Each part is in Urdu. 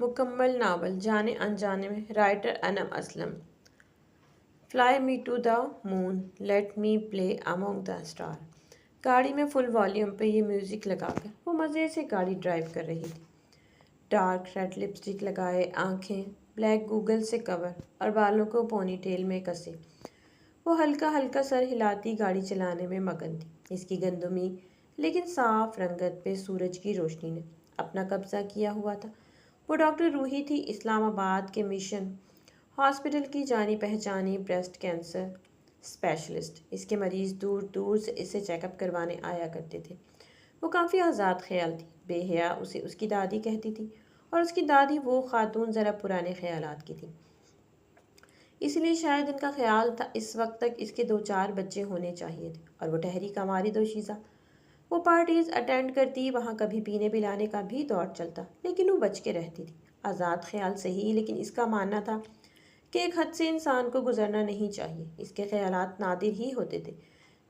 مکمل novel Jaane Anjaane Mein writer Anam Aslam. Fly me to the moon let me play among the star. گاڑی میں فل والیوم پہ یہ میوزک لگا کر وہ مزے سے گاڑی ڈرائیو کر رہی تھی. ڈارک ریڈ لپسٹک لگائے، آنکھیں بلیک گوگل سے کور اور بالوں کو پونی ٹیل میں کسے وہ ہلکا ہلکا سر ہلاتی گاڑی چلانے میں مگن تھی. اس کی گندمی لیکن صاف رنگت پہ سورج کی روشنی نے اپنا قبضہ کیا ہوا تھا. وہ ڈاکٹر روحی تھی، اسلام آباد کے مشن ہاسپٹل کی جانی پہچانی بریسٹ کینسر اسپیشلسٹ. اس کے مریض دور دور سے اسے چیک اپ کروانے آیا کرتے تھے. وہ کافی آزاد خیال تھی، بے حیا اسے اس کی دادی کہتی تھی، اور اس کی دادی وہ خاتون ذرا پرانے خیالات کی تھی. اس لیے شاید ان کا خیال تھا اس وقت تک اس کے 2-4 بچے ہونے چاہیے تھے، اور وہ ٹہری کماری دوشیزہ. وہ پارٹیز اٹینڈ کرتی، وہاں کبھی پینے پلانے کا بھی دور چلتا، لیکن وہ بچ کے رہتی تھی. آزاد خیال صحیح، لیکن اس کا ماننا تھا کہ ایک حد سے انسان کو گزرنا نہیں چاہیے. اس کے خیالات نادر ہی ہوتے تھے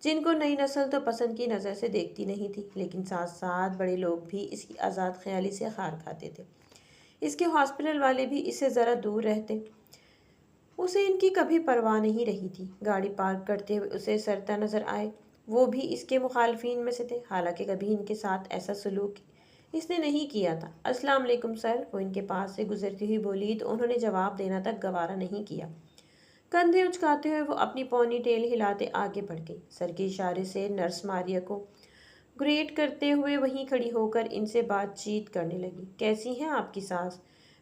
جن کو نئی نسل تو پسند کی نظر سے دیکھتی نہیں تھی، لیکن ساتھ ساتھ بڑے لوگ بھی اس کی آزاد خیالی سے خار کھاتے تھے. اس کے ہاسپٹل والے بھی اس سے ذرا دور رہتے. اسے ان کی کبھی پرواہ نہیں رہی تھی. گاڑی پارک کرتے ہوئے اسے سرتا نظر آئے، وہ بھی اس کے مخالفین میں سے تھے، حالانکہ کبھی ان کے ساتھ ایسا سلوک اس نے نہیں کیا تھا. السلام علیکم سر، وہ ان کے پاس سے گزرتی ہوئی بولی تو انہوں نے جواب دینا تک گوارا نہیں کیا. کندھے اچکاتے ہوئے وہ اپنی پونی ٹیل ہلاتے آگے بڑھ گئی. سر کے اشارے سے نرس ماریا کو گریٹ کرتے ہوئے وہیں کھڑی ہو کر ان سے بات چیت کرنے لگی. کیسی ہیں آپ کی ساس؟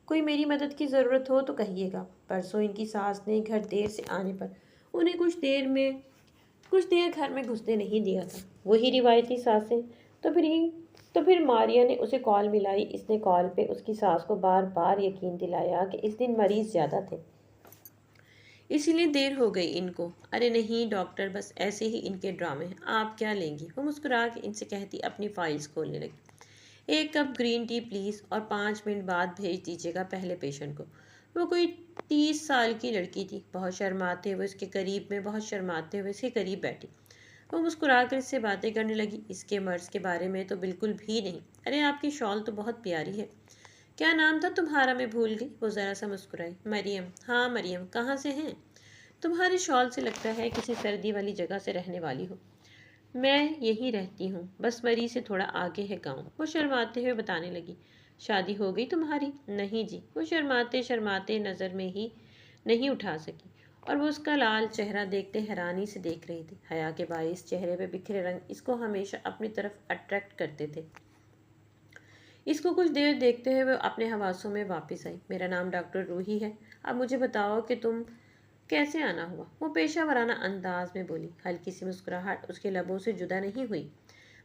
کوئی میری مدد کی ضرورت ہو تو کہیے گا. پرسوں ان کی ساس نے گھر دیر سے آنے پر انہیں کچھ دیر گھر میں گھسنے نہیں دیا تھا. وہی روایتی ساسیں. تو پھر ماریا نے اسے کال ملائی. اس نے کال پہ اس کی ساس کو بار بار یقین دلایا کہ اس دن مریض زیادہ تھے، اسی لیے دیر ہو گئی ان کو. ارے نہیں ڈاکٹر، بس ایسے ہی ان کے ڈرامے ہیں. آپ کیا لیں گی؟ وہ مسکرا کے ان سے کہتی اپنی فائلز کھولنے لگی. 1 کپ گرین ٹی پلیز، اور 5 منٹ بعد بھیج دیجیے گا پہلے پیشنٹ کو. وہ کوئی 30 سال کی لڑکی تھی. بہت شرماتے ہوئے اس کے قریب بیٹھی. وہ مسکرا کر اس سے باتیں کرنے لگی. اس کے مرض کے بارے میں تو بالکل بھی نہیں. ارے آپ کی شال تو بہت پیاری ہے. کیا نام تھا تمہارا؟ میں بھول گئی. وہ ذرا سا مسکرائی. مریم. ہاں مریم. کہاں سے ہیں؟ تمہاری شال سے لگتا ہے کسی سردی والی جگہ سے رہنے والی ہو. میں یہیں رہتی ہوں، بس مری سے تھوڑا آگے ہے گاؤں. وہ شرماتے ہوئے بتانے لگی. شادی ہو گئی تمہاری؟ نہیں جی. وہ شرماتے نظر میں ہی نہیں اٹھا سکی، اور وہ اس کا لال چہرہ دیکھتے حیرانی سے دیکھ رہی تھی. حیا کے باعث چہرے پہ بکھرے رنگ اس کو ہمیشہ اپنی طرف اٹریکٹ کرتے تھے. اس کو کچھ دیر دیکھتے ہوئے وہ اپنے حواسوں میں واپس آئی. میرا نام ڈاکٹر روحی ہے. اب مجھے بتاؤ کہ تم کیسے آنا ہوا؟ وہ پیشہ ورانہ انداز میں بولی. ہلکی سی مسکراہٹ اس کے لبوں سے جدا نہیں ہوئی.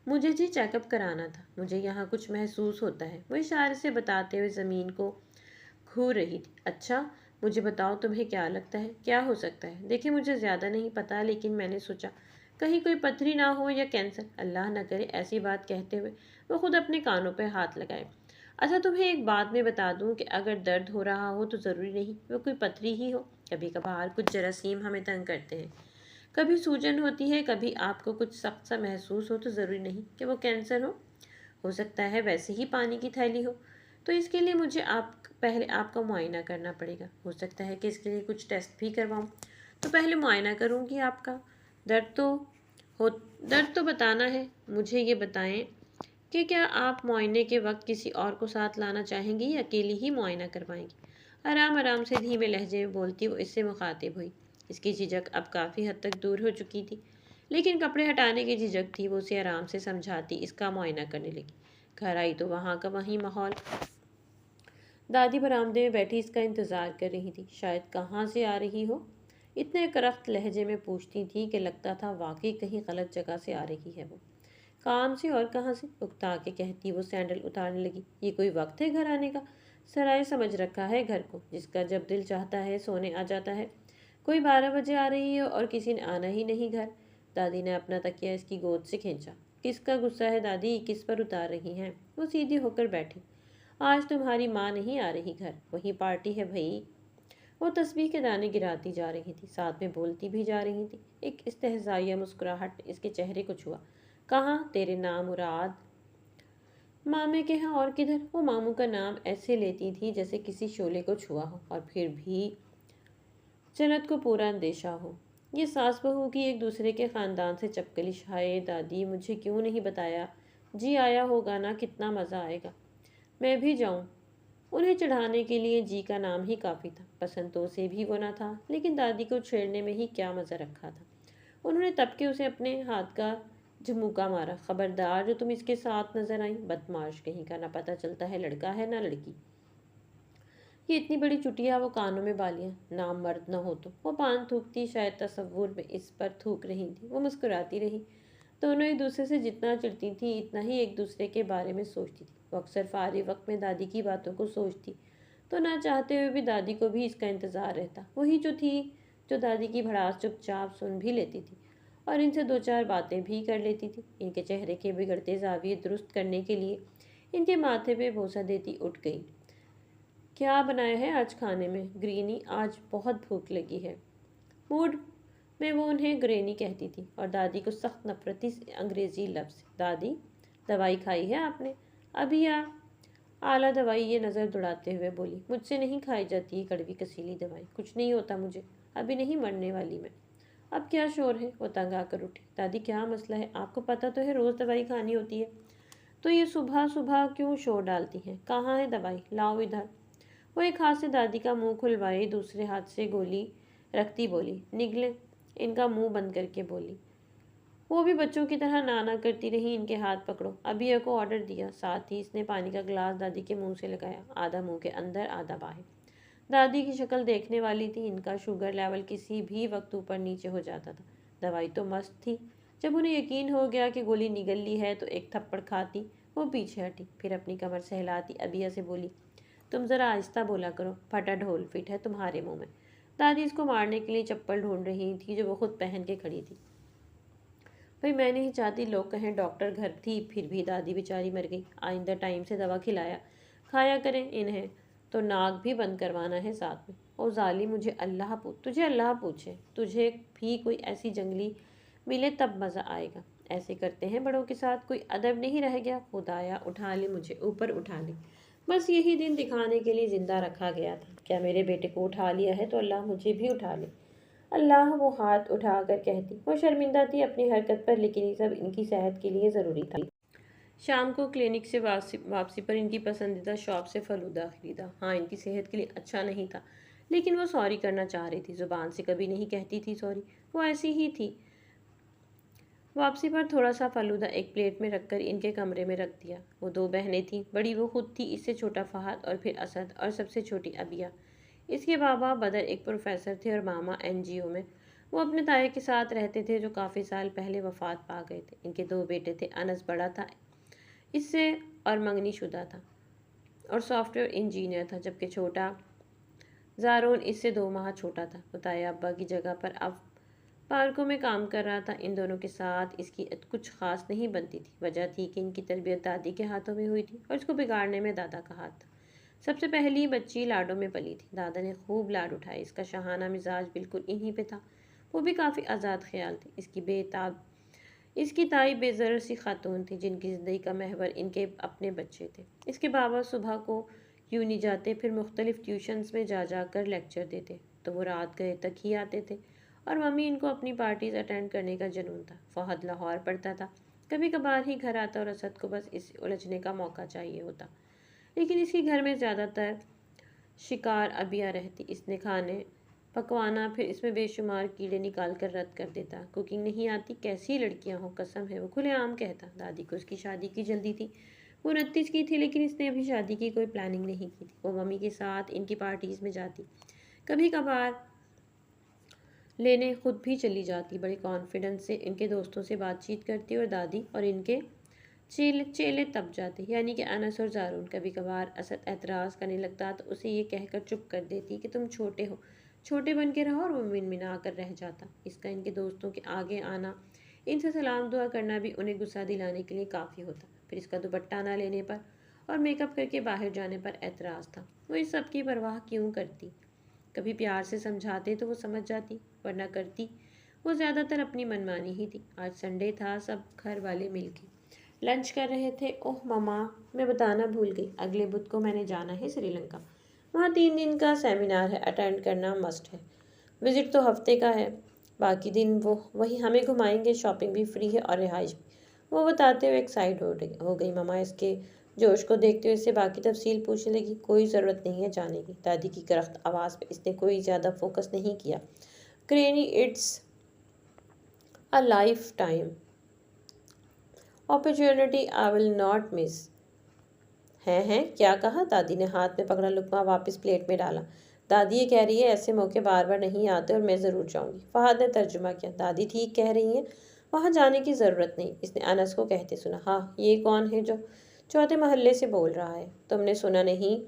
مجھے جی چیک اپ کرانا تھا. مجھے یہاں کچھ محسوس ہوتا ہے. وہ اشارے سے بتاتے ہوئے زمین کو گھور رہی تھی. اچھا مجھے بتاؤ تمہیں کیا لگتا ہے کیا ہو سکتا ہے؟ دیکھیں مجھے زیادہ نہیں پتا، لیکن میں نے سوچا کہیں کوئی پتھری نہ ہو یا کینسر. اللہ نہ کرے. ایسی بات کہتے ہوئے وہ خود اپنے کانوں پہ ہاتھ لگائے. اچھا تمہیں ایک بات میں بتا دوں کہ اگر درد ہو رہا ہو تو ضروری نہیں وہ کوئی پتھری ہی ہو. کبھی کبھار کچھ جراثیم ہمیں تنگ کرتے ہیں، کبھی سوجن ہوتی ہے، کبھی آپ کو کچھ سخت سا محسوس ہو تو ضروری نہیں کہ وہ کینسر ہو سکتا ہے ویسے ہی پانی کی تھیلی ہو. تو اس کے لیے مجھے پہلے آپ کا معائنہ کرنا پڑے گا. ہو سکتا ہے کہ اس کے لیے کچھ ٹیسٹ بھی کرواؤں. تو پہلے معائنہ کروں گی آپ کا. درد تو بتانا ہے. مجھے یہ بتائیں کہ کیا آپ معائنے کے وقت کسی اور کو ساتھ لانا چاہیں گی یا اکیلی ہی معائنہ کروائیں گی؟ آرام سے دھیمے لہجے میں بولتی وہ اس سے مخاطب ہوئی. اس کی جھجک اب کافی حد تک دور ہو چکی تھی، لیکن کپڑے ہٹانے کی جھجک تھی. وہ اسے آرام سے سمجھاتی اس کا معائنہ کرنے لگی. گھر آئی تو وہاں کا وہی ماحول. دادی برآمدے میں بیٹھی اس کا انتظار کر رہی تھی. شاید کہاں سے آ رہی ہو، اتنے کرخت لہجے میں پوچھتی تھی کہ لگتا تھا واقعی کہیں غلط جگہ سے آ رہی ہے. وہ کام سے اور کہاں سے، اکتا کے کہتی وہ سینڈل اتارنے لگی. یہ کوئی وقت ہے گھر آنے کا؟ سرائے سمجھ رکھا ہے گھر کو، جس کا جب دل چاہتا ہے سونے آ جاتا ہے. کوئی 12 بجے آ رہی ہے اور کسی نے آنا ہی نہیں گھر. دادی نے اپنا تکیہ اس کی گود سے کھینچا. کس کا غصہ ہے دادی، کس پر اتار رہی ہیں؟ وہ سیدھی ہو کر بیٹھی. آج تمہاری ماں نہیں آ رہی گھر، وہی پارٹی ہے بھائی. وہ تسبیح کے دانے گراتی جا رہی تھی، ساتھ میں بولتی بھی جا رہی تھی. ایک استہزائیہ مسکراہٹ اس کے چہرے کو چھوا. کہاں تیرے نام مراد؟ مامے کے ہاں اور کدھر، وہ ماموں کا نام ایسے لیتی تھی جیسے کسی شعلے کو چھوا ہو، اور پھر بھی جنت کو پورا اندیشہ ہو۔ یہ ساس بہو کی ایک دوسرے کے خاندان سے چپکلش، ہائے دادی مجھے کیوں نہیں بتایا، جی آیا ہوگا نا، کتنا مزہ آئے گا، میں بھی جاؤں۔ انہیں چڑھانے کے لیے جی کا نام ہی کافی تھا، پسند تو اسے بھی وہ نہ تھا، لیکن دادی کو چھیڑنے میں ہی کیا مزہ رکھا تھا۔ انہوں نے تب کے اسے اپنے ہاتھ کا جھموکا مارا، خبردار جو تم اس کے ساتھ نظر آئیں، بدمعاش کہیں کا، نہ پتہ چلتا ہے لڑکا ہے نہ لڑکی، یہ اتنی بڑی چٹیا، وہ کانوں میں بالیاں، نام مرد نہ ہو تو۔ وہ پان تھوکتی، شاید تصور میں اس پر تھوک رہی تھی۔ وہ مسکراتی رہی۔ دونوں ایک دوسرے سے جتنا چڑھتی تھی اتنا ہی ایک دوسرے کے بارے میں سوچتی تھی۔ وہ اکثر فارغ وقت میں دادی کی باتوں کو سوچتی تو نہ چاہتے ہوئے بھی دادی کو بھی اس کا انتظار رہتا، وہی جو تھی جو دادی کی بھڑاس چپ چاپ سن بھی لیتی تھی اور ان سے دو چار باتیں بھی کر لیتی تھی۔ ان کے چہرے کے بگڑتے زاویے درست کرنے کے لیے ان کے ماتھے پہ بوسہ دیتی اٹھ گئی۔ کیا بنایا ہے آج کھانے میں؟ گرینی، آج بہت بھوک لگی ہے۔ موڈ میں وہ انہیں گرینی کہتی تھی اور دادی کو سخت نفرت تھی اس انگریزی لفظ سے۔ دادی، دوائی کھائی ہے آپ نے؟ ابھی اعلیٰ دوائی، یہ نظر دوڑاتے ہوئے بولی، مجھ سے نہیں کھائی جاتی یہ کڑوی کسیلی دوائی، کچھ نہیں ہوتا مجھے، ابھی نہیں مرنے والی میں۔ اب کیا شور ہے؟ وہ تنگ آ کر اٹھی۔ دادی کیا مسئلہ ہے؟ آپ کو پتہ تو ہے روز دوائی کھانی ہوتی ہے، تو یہ صبح صبح کیوں شور ڈالتی ہیں؟ کہاں ہے دوائی؟ لاؤ ادھر۔ وہ ایک ہاتھ سے دادی کا منہ کھلوائے دوسرے ہاتھ سے گولی رکھتی بولی، نگلے ان کا منہ بند کر کے بولی۔ وہ بھی بچوں کی طرح نانا کرتی رہی، ان کے ہاتھ پکڑو، ابھی کو آرڈر دیا۔ ساتھ ہی اس نے پانی کا گلاس دادی کے منہ سے لگایا، آدھا منہ کے اندر آدھا باہر۔ دادی کی شکل دیکھنے والی تھی، ان کا شوگر لیول کسی بھی وقت اوپر نیچے ہو جاتا تھا۔ دوائی تو مست تھی، جب انہیں یقین ہو گیا کہ گولی نگل لی ہے تو ایک تھپڑ کھاتی۔ وہ پیچھے ہٹی، پھر اپنی کمر سہلاتی ابیا سے بولی، تم ذرا آہستہ بولا کرو، پھٹا ڈھول فٹ ہے تمہارے منہ میں۔ دادی اس کو مارنے کے لیے چپل ڈھونڈ رہی تھی جو وہ خود پہن کے کھڑی تھی۔ بھئی میں نہیں چاہتی لوگ کہیں ڈاکٹر گھر تھی، پھر بھی دادی بیچاری مر گئی، آئندہ ٹائم سے دوا کھایا کریں، انہیں تو ناک بھی بند کروانا ہے ساتھ میں۔ او ظالم، تجھے اللہ پوچھے، تجھے بھی کوئی ایسی جنگلی ملے تب مزہ آئے گا۔ ایسے کرتے ہیں بڑوں کے ساتھ، کوئی ادب نہیں رہ گیا، خدایا اٹھا لے مجھے، اوپر اٹھا لے۔ بس یہی دن دکھانے کے لیے زندہ رکھا گیا تھا، کیا میرے بیٹے کو اٹھا لیا ہے تو اللہ مجھے بھی اٹھا لے۔ اللہ، وہ ہاتھ اٹھا کر کہتی۔ وہ شرمندہ تھی اپنی حرکت پر، لیکن یہ سب ان کی صحت کے لیے ضروری تھا۔ شام کو کلینک سے واپسی پر ان کی پسندیدہ شاپ سے فلودہ خریدا۔ ہاں، ان کی صحت کے لیے اچھا نہیں تھا، لیکن وہ سوری کرنا چاہ رہی تھی، زبان سے کبھی نہیں کہتی تھی سوری، وہ ایسی ہی تھی۔ واپسی پر تھوڑا سا فلودہ ایک پلیٹ میں رکھ کر ان کے کمرے میں رکھ دیا۔ وہ دو بہنیں تھیں، بڑی وہ خود تھی، اس سے چھوٹا فہد اور پھر اسد، اور سب سے چھوٹی ابیا۔ اس کے بابا بدر ایک پروفیسر تھے اور ماما NGO میں۔ وہ اپنے تایا کے ساتھ رہتے تھے جو کافی سال پہلے وفات پا گئے تھے۔ ان کے دو بیٹے تھے، انس بڑا تھا اس سے اور منگنی شدہ تھا اور سافٹ ویئر انجینئر تھا، جبکہ چھوٹا زارون اس سے 2 ماہ چھوٹا تھا۔ وہ تایا ابا کی جگہ پر اب پارکوں میں کام کر رہا تھا۔ ان دونوں کے ساتھ اس کی کچھ خاص نہیں بنتی تھی، وجہ تھی کہ ان کی تربیت دادی کے ہاتھوں میں ہوئی تھی اور اس کو بگاڑنے میں دادا کا ہاتھ تھا۔ سب سے پہلی بچی لاڈوں میں پلی تھی، دادا نے خوب لاڈ اٹھائے، اس کا شاہانہ مزاج بالکل انہی پہ تھا۔ وہ بھی کافی آزاد خیال تھی۔ اس کی تائی بے ضرر سی خاتون تھی جن کی زندگی کا محور ان کے اپنے بچے تھے۔ اس کے بابا صبح کو یونی جاتے، پھر مختلف ٹیوشنز میں جا کر لیکچر دیتے، تو وہ رات گئے تک ہی آتے تھے، اور ممی ان کو اپنی پارٹیز اٹینڈ کرنے کا جنون تھا۔ فہد لاہور پڑھتا تھا، کبھی کبھار ہی گھر آتا اور اسد کو بس اسے الجھنے کا موقع چاہیے ہوتا، لیکن اس کے گھر میں زیادہ تر شکار ابیا رہتی۔ اس نے کھانے پکوانا، پھر اس میں بے شمار کیڑے نکال کر رد کر دیتا۔ کوکنگ نہیں آتی، کیسی لڑکیاں ہوں، قسم ہے، وہ کھلے عام کہتا۔ دادی کو اس کی شادی کی جلدی تھی، وہ 29 کی تھی، لیکن اس نے ابھی شادی کی کوئی پلاننگ نہیں کی تھی۔ وہ ممی کے ساتھ ان کی پارٹیز میں جاتی، کبھی کبھار لینے خود بھی چلی جاتی، بڑے کانفیڈنس سے ان کے دوستوں سے بات چیت کرتی اور دادی اور ان کے چیلے تب جاتے، یعنی کہ انس اور زارون۔ کبھی کبھار اسد اعتراض کرنے لگتا تو اسے یہ کہہ کر چپ کر دیتی کہ تم چھوٹے ہو، چھوٹے بن کے رہو، اور وہ منمنا کر رہ جاتا۔ اس کا ان کے دوستوں کے آگے آنا، ان سے سلام دعا کرنا بھی انہیں غصہ دلانے کے لیے کافی ہوتا۔ پھر اس کا دوپٹہ نہ لینے پر اور میک اپ کر کے باہر جانے پر اعتراض تھا۔ وہ اس سب کی پرواہ کیوں کرتی؟ کبھی پیار سے سمجھاتے تو وہ سمجھ جاتی، ورنہ کرتی وہ زیادہ تر اپنی منمانی ہی تھی۔ آج سنڈے تھا، سب گھر والے مل کے لنچ کر رہے تھے۔ اوہ ماما، میں بتانا بھول گئی، اگلے بدھ کو میں نے جانا ہے سری لنکا۔ وہاں 3 دن کا سیمینار ہے، اٹینڈ کرنا مسٹ ہے۔ وزٹ تو ہفتے کا ہے، باقی دن وہ وہی ہمیں گھمائیں گے، شاپنگ بھی فری ہے اور رہائش بھی۔ وہ بتاتے ہوئے ایکسائٹ ہو گئی۔ ماما اس کے جوش کو دیکھتے ہوئے اس سے باقی تفصیل پوچھنے لگی۔ کوئی ضرورت نہیں ہے جانے کی، دادی کی کرخت آواز پہ اس نے کوئی زیادہ فوکس نہیں کیا۔ کرینی it's a lifetime opportunity I will not miss. ہیں کیا کہا؟ دادی نے ہاتھ میں پکڑا لقمہ واپس پلیٹ میں ڈالا۔ دادی یہ کہہ رہی ہے ایسے موقع بار بار نہیں آتے اور میں ضرور جاؤں گی۔ فہد نے ترجمہ کیا۔ دادی ٹھیک کہہ رہی ہیں، وہاں جانے کی ضرورت نہیں۔ اس نے انس کو کہتے سنا۔ ہاں، یہ کون ہے جو چوتھے محلے سے بول رہا ہے؟ تم نے سنا نہیں؟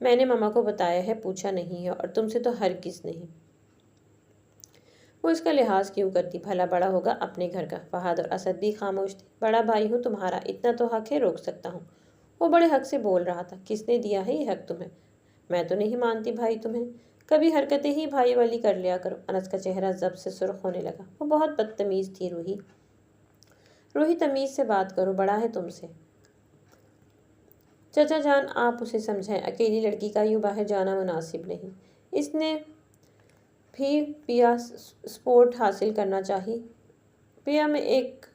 میں نے ماما کو بتایا ہے، پوچھا نہیں ہے، اور تم سے تو ہرگز نہیں۔ وہ اس کا لحاظ کیوں کرتی؟ بھلا بڑا ہوگا اپنے گھر کا۔ فہد اور اسد بھی خاموش تھے۔ بڑا بھائی ہوں تمہارا، اتنا تو حق ہے، روک سکتا ہوں۔ وہ بڑے حق سے بول رہا تھا۔ کس نے دیا ہے یہ حق تمہیں؟ میں تو نہیں مانتی بھائی تمہیں۔ کبھی حرکتیں ہی بھائی والی کر لیا کرو۔ انس کا چہرہ ضب سے سرخ ہونے لگا۔ وہ بہت بدتمیز تھی روحی۔ روحی تمیز سے بات کرو، بڑا ہے تم سے۔ چچا جان آپ اسے سمجھائیں، اکیلی لڑکی کا یوں باہر جانا مناسب نہیں۔ اس نے بھی پیا سپورٹ حاصل کرنا چاہیے۔ پیا میں ایک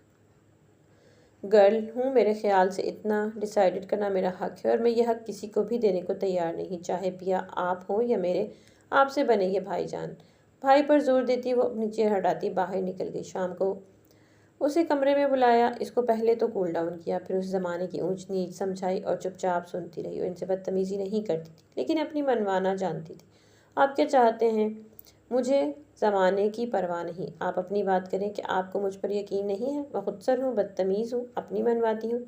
گرل ہوں، میرے خیال سے اتنا ڈیسائیڈ کرنا میرا حق ہے، اور میں یہ حق کسی کو بھی دینے کو تیار نہیں، چاہے پیا آپ ہوں یا میرے آپ سے بنے یہ بھائی جان۔ بھائی پر زور دیتی وہ اپنی چیئر ہٹاتی باہر نکل گئی۔ شام کو اسے کمرے میں بلایا، اس کو پہلے تو کول ڈاؤن کیا، پھر اس زمانے کی اونچ نیچ سمجھائی اور چپ چاپ سنتی رہی۔ وہ ان سے بدتمیزی نہیں کرتی تھی، لیکن اپنی منوانا جانتی تھی۔ آپ کیا چاہتے ہیں؟ مجھے زمانے کی پرواہ نہیں، آپ اپنی بات کریں کہ آپ کو مجھ پر یقین نہیں ہے؟ میں خودسر ہوں، بدتمیز ہوں، اپنی منواتی ہوں،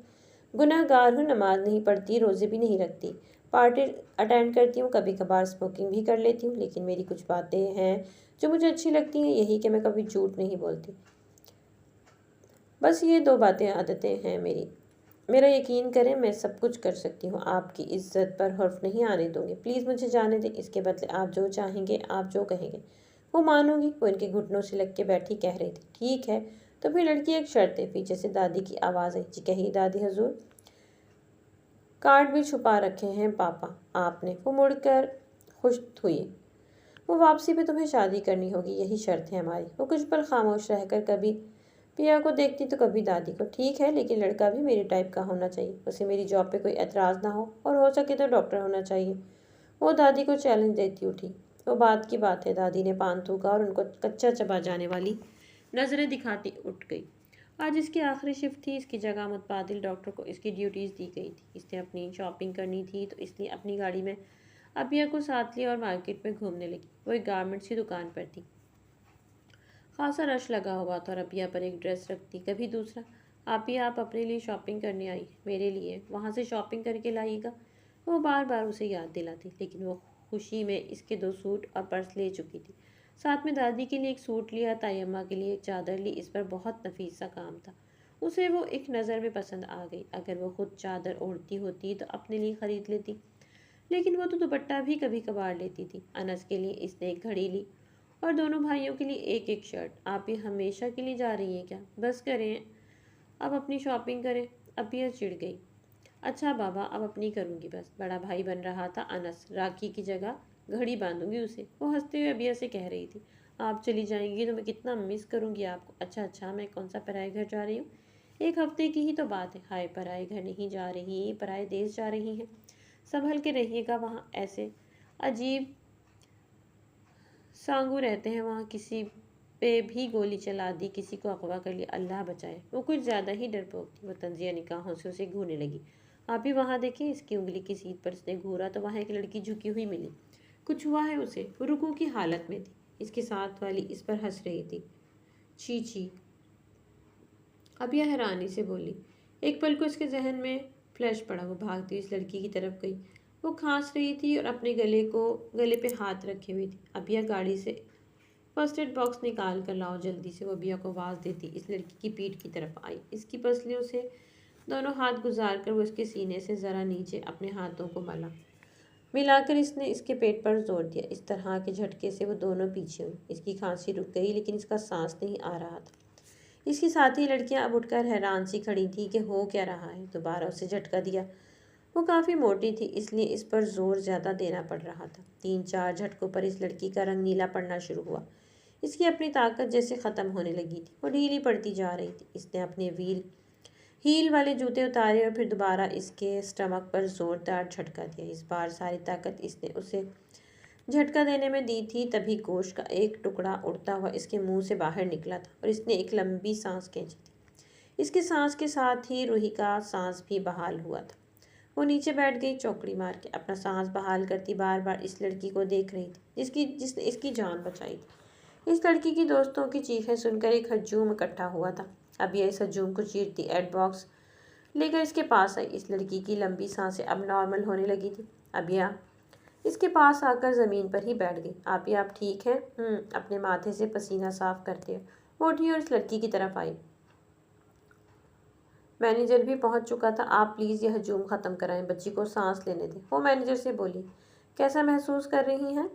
گناہ گار ہوں، نماز نہیں پڑھتی، روزے بھی نہیں رکھتی، پارٹی اٹینڈ کرتی ہوں، کبھی کبھار اسموکنگ بھی کر لیتی ہوں، لیکن میری کچھ باتیں ہیں جو مجھے اچھی لگتی ہیں، یہی کہ میں کبھی جھوٹ نہیں بولتی۔ بس یہ 2 باتیں عادتیں ہیں میری۔ میرا یقین کریں، میں سب کچھ کر سکتی ہوں، آپ کی عزت پر حرف نہیں آنے دوں گی، پلیز مجھے جانے دیں، اس کے بدلے آپ جو چاہیں گے، آپ جو کہیں گے وہ مانوں گی۔ وہ ان کے گھٹنوں سے لگ کے بیٹھی کہہ رہی تھی۔ ٹھیک ہے، تو پھر لڑکی ایک شرط ہے۔ پیچھے سے دادی کی آواز آئی۔ جی کہیے دادی حضور۔ کارڈ بھی چھپا رکھے ہیں پاپا آپ نے۔ وہ مڑ کر خوش ہوئی۔ وہ واپسی پہ تمہیں شادی کرنی ہوگی، یہی شرط ہے ہماری۔ وہ کچھ پل خاموش رہ کر کبھی پیا کو دیکھتی تو کبھی دادی کو۔ ٹھیک ہے، لیکن لڑکا بھی میری ٹائپ کا ہونا چاہیے، اسے میری جاب پہ کوئی اعتراض نہ ہو، اور ہو سکے تو ڈاکٹر ہونا چاہیے۔ وہ دادی کو چیلنج دیتی اٹھی۔ وہ بات کی بات ہے۔ دادی نے پان تھوکا اور ان کو کچا چبا جانے والی نظریں دکھاتی اٹھ گئی۔ آج اس کی آخری شفٹ تھی، اس کی جگہ متبادل ڈاکٹر کو اس کی ڈیوٹیز دی گئی تھی۔ اس نے اپنی شاپنگ کرنی تھی تو اس نے اپنی گاڑی میں ابیا کو ساتھ لیا اور مارکیٹ میں گھومنے لگی۔ وہ ایک گارمنٹس کی دکان پر تھی، خاصا رش لگا ہوا تھا، اور ابیا پر ایک ڈریس رکھتی، کبھی دوسرا۔ آپ اپنے لیے شاپنگ کرنے آئی؟ میرے لیے؟ وہاں سے شاپنگ کر کے لائیے گا، وہ بار بار اسے یاد دلاتی، لیکن وہ خوشی میں اس کے 2 سوٹ اور پرس لے چکی تھی۔ ساتھ میں دادی کے لیے ایک سوٹ لیا، تائی اماں کے لیے ایک چادر لی، اس پر بہت نفیس سا کام تھا۔ اسے وہ ایک نظر میں پسند آ گئی۔ اگر وہ خود چادر اوڑھتی ہوتی تو اپنے لیے خرید لیتی، لیکن وہ تو دوپٹہ بھی کبھی کبھار لیتی تھی۔ انس کے لیے اس نے ایک گھڑی لی اور دونوں بھائیوں کے لیے ایک ایک شرٹ۔ آپ یہ ہمیشہ کے لیے جا رہی ہیں کیا؟ بس کریں، اب اپنی شاپنگ کریں۔ ابیا چڑ گئی۔ اچھا بابا، اب اپنی کروں گی بس۔ بڑا بھائی بن رہا تھا انس، راکھی کی جگہ گھڑی باندھوں گی اسے۔ وہ ہنستے ہوئے ابیا سے کہہ رہی تھی۔ آپ چلی جائیں گی تو میں کتنا مس کروں گی آپ کو۔ اچھا، میں کون سا پرائے گھر جا رہی ہوں؟ ایک ہفتے کی ہی تو بات ہے۔ ہائے، پرائے گھر نہیں جا رہی، پرائے دیس جا رہی ہیں۔ سنبھل کے رہیے گا، وہاں ایسے عجیب سانگو رہتے ہیں، وہاں کسی پہ بھی گولی چلا دی، کسی کو اغوا کر لیا، اللہ بچائے۔ وہ کچھ زیادہ ہی ڈرپوک تھی۔ وہ طنزیہ نگاہوں سے اسے گھورنے لگی۔ آپ بھی وہاں دیکھیں۔ اس کی انگلی کی سیدھ پر اس نے گھورا تو وہاں ایک لڑکی جھکی ہوئی ملی۔ کچھ ہوا ہے اسے؟ وہ رکوع کی حالت میں تھی، اس کے ساتھ والی اس پر ہنس رہی تھی۔ چھی چھی، ابیا حیرانی سے بولی۔ ایک پل کو اس کے ذہن میں فلیش پڑا۔ وہ بھاگتی اس لڑکی کی طرف گئی۔ وہ کھانس رہی تھی اور اپنے گلے پہ ہاتھ رکھے ہوئی تھی۔ ابیا گاڑی سے فرسٹ ایڈ باکس نکال کر لاؤ جلدی سے، وہ ابیا کو آواز دیتی اس لڑکی کی پیٹھ کی طرف آئی۔ اس کی پسلیوں سے دونوں ہاتھ گزار کر وہ اس کے سینے سے ذرا نیچے اپنے ہاتھوں کو ملا کر اس نے اس کے پیٹ پر زور دیا۔ اس طرح کے جھٹکے سے وہ دونوں پیچھے ہوئی۔ اس کی کھانسی رک گئی، لیکن اس کا سانس نہیں آ رہا تھا۔ اس کی ساتھی لڑکیاں اب اٹھ کر حیران سی کھڑی تھی کہ ہو کیا رہا ہے۔ دوبارہ اسے جھٹکا دیا۔ وہ کافی موٹی تھی، اس لیے اس پر زور زیادہ دینا پڑ رہا تھا۔ 3-4 جھٹکوں پر اس لڑکی کا رنگ نیلا پڑنا شروع ہوا۔ اس کی اپنی طاقت جیسے ختم ہونے لگی تھی۔ وہ ڈھیلی پڑتی جا رہی تھی۔ اس نے اپنے ہیل والے جوتے اتارے اور پھر دوبارہ اس کے اسٹمک پر زوردار جھٹکا دیا۔ اس بار ساری طاقت اس نے اسے جھٹکا دینے میں دی تھی۔ تبھی گوشت کا ایک ٹکڑا اڑتا ہوا اس کے منہ سے باہر نکلا تھا اور اس نے ایک لمبی سانس کھینچی تھی۔ اس کی سانس کے ساتھ ہی روحی کا سانس بھی بحال ہوا تھا۔ وہ نیچے بیٹھ گئی، چوکڑی مار کے اپنا سانس بحال کرتی بار بار اس لڑکی کو دیکھ رہی تھی جس نے اس کی جان بچائی تھی۔ اس لڑکی کی دوستوں کی چیخیں سن کر ایک ہجوم اکٹھا ہوا تھا۔ اب یہ اس ہجوم کو چیرتی ایڈ باکس لے کر اس کے پاس آئی۔ اس لڑکی کی لمبی سانسیں اب نارمل ہونے لگی تھی۔ اب یہ اس کے پاس آ کر زمین پر ہی بیٹھ گئی۔ آپ ٹھیک ہیں؟ اپنے ماتھے سے پسینہ صاف کرتے ہوئے وہ اٹھی اور اس لڑکی کی طرف آئی۔ مینیجر بھی پہنچ چکا تھا۔ آپ پلیز یہ ہجوم ختم کرائیں، بچی کو سانس لینے دیں۔ وہ مینیجر سے بولی۔ کیسا محسوس کر رہی ہیں؟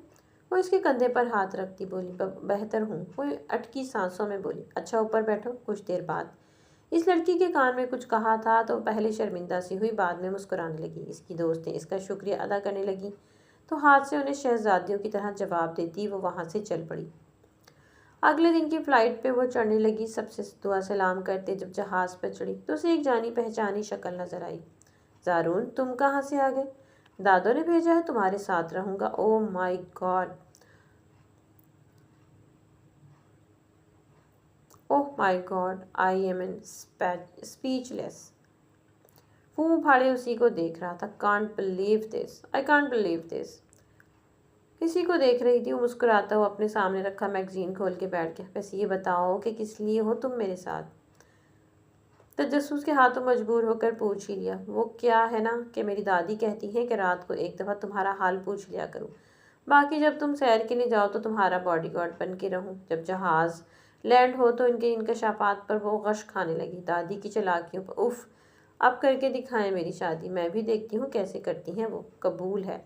وہ اس کے کندھے پر ہاتھ رکھتی بولی۔ بہتر ہوں۔ وہ اٹکی سانسوں میں بولی۔ اچھا اوپر بیٹھو۔ کچھ دیر بعد اس لڑکی کے کان میں کچھ کہا تھا تو پہلے شرمندہ سی ہوئی، بعد میں مسکرانے لگی۔ اس کی دوستیں اس کا شکریہ ادا کرنے لگی تو ہاتھ سے انہیں شہزادیوں کی طرح جواب دیتی وہ وہاں سے چل پڑی۔ اگلے دن کی فلائٹ پہ وہ چڑھنے لگی، سب سے دعا سلام کرتے۔ جب جہاز پہ چڑھی تو اسے ایک جانی پہچانی شکل نظر آئی۔ زارون، تم کہاں سے آ گئے؟ دادو نے بھیجا ہے، تمہارے ساتھ رہوں گا۔ Oh my God, oh my God, I am in speechless. منہ پھاڑے اسی کو دیکھ رہا تھا۔ Can't believe this, I can't believe this. کسی کو دیکھ رہی تھی۔ وہ مسکراتا ہوا اپنے سامنے رکھا میگزین کھول کے بیٹھ گیا۔ ویسے یہ بتاؤ کہ کس لیے ہو تم میرے ساتھ؟ تجسس کے ہاتھوں مجبور ہو کر پوچھ ہی لیا۔ وہ کیا ہے نا کہ میری دادی کہتی ہیں کہ رات کو ایک دفعہ تمہارا حال پوچھ لیا کروں، باقی جب تم سیر کے لیے جاؤ تو تمہارا باڈی گارڈ بن کے رہوں۔ جب جہاز لینڈ ہو تو ان کے انکشافات پر وہ غش کھانے لگی۔ دادی کی چالاکیوں پر اف، اب کر کے دکھائیں میری شادی، میں بھی دیکھتی ہوں کیسے کرتی ہیں وہ۔ قبول ہے،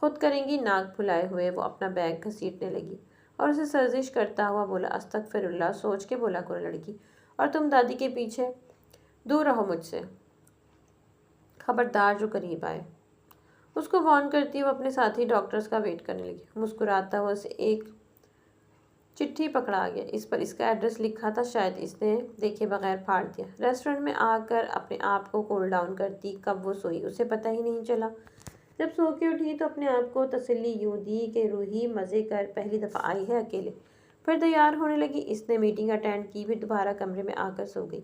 خود کریں گی۔ ناک پھلائے ہوئے وہ اپنا بیگ گھسیٹنے لگی اور اسے سرزش کرتا ہوا بولا، استغفر اللہ، سوچ کے بولا کرو لڑکی، اور تم دادی کے پیچھے دور رہو مجھ سے، خبردار جو قریب آئے۔ اس کو وارن کرتی وہ اپنے ساتھی ڈاکٹرز کا ویٹ کرنے لگی۔ مسکراتا ہوا اسے ایک چٹھی پکڑا گیا۔ اس پر اس کا ایڈریس لکھا تھا، شاید اس نے دیکھے بغیر پھاڑ دیا۔ ریسٹورنٹ میں آ کر اپنے آپ کو کول ڈاؤن کرتی کب وہ سوئی اسے پتہ ہی نہیں چلا۔ جب سو کے اٹھی تو اپنے آپ کو تسلی یوں دی کہ روحی مزے کر، پہلی دفعہ آئی ہے اکیلے۔ پھر تیار ہونے لگی۔ اس نے میٹنگ اٹینڈ کی، پھر دوبارہ کمرے میں آ کر سو گئی۔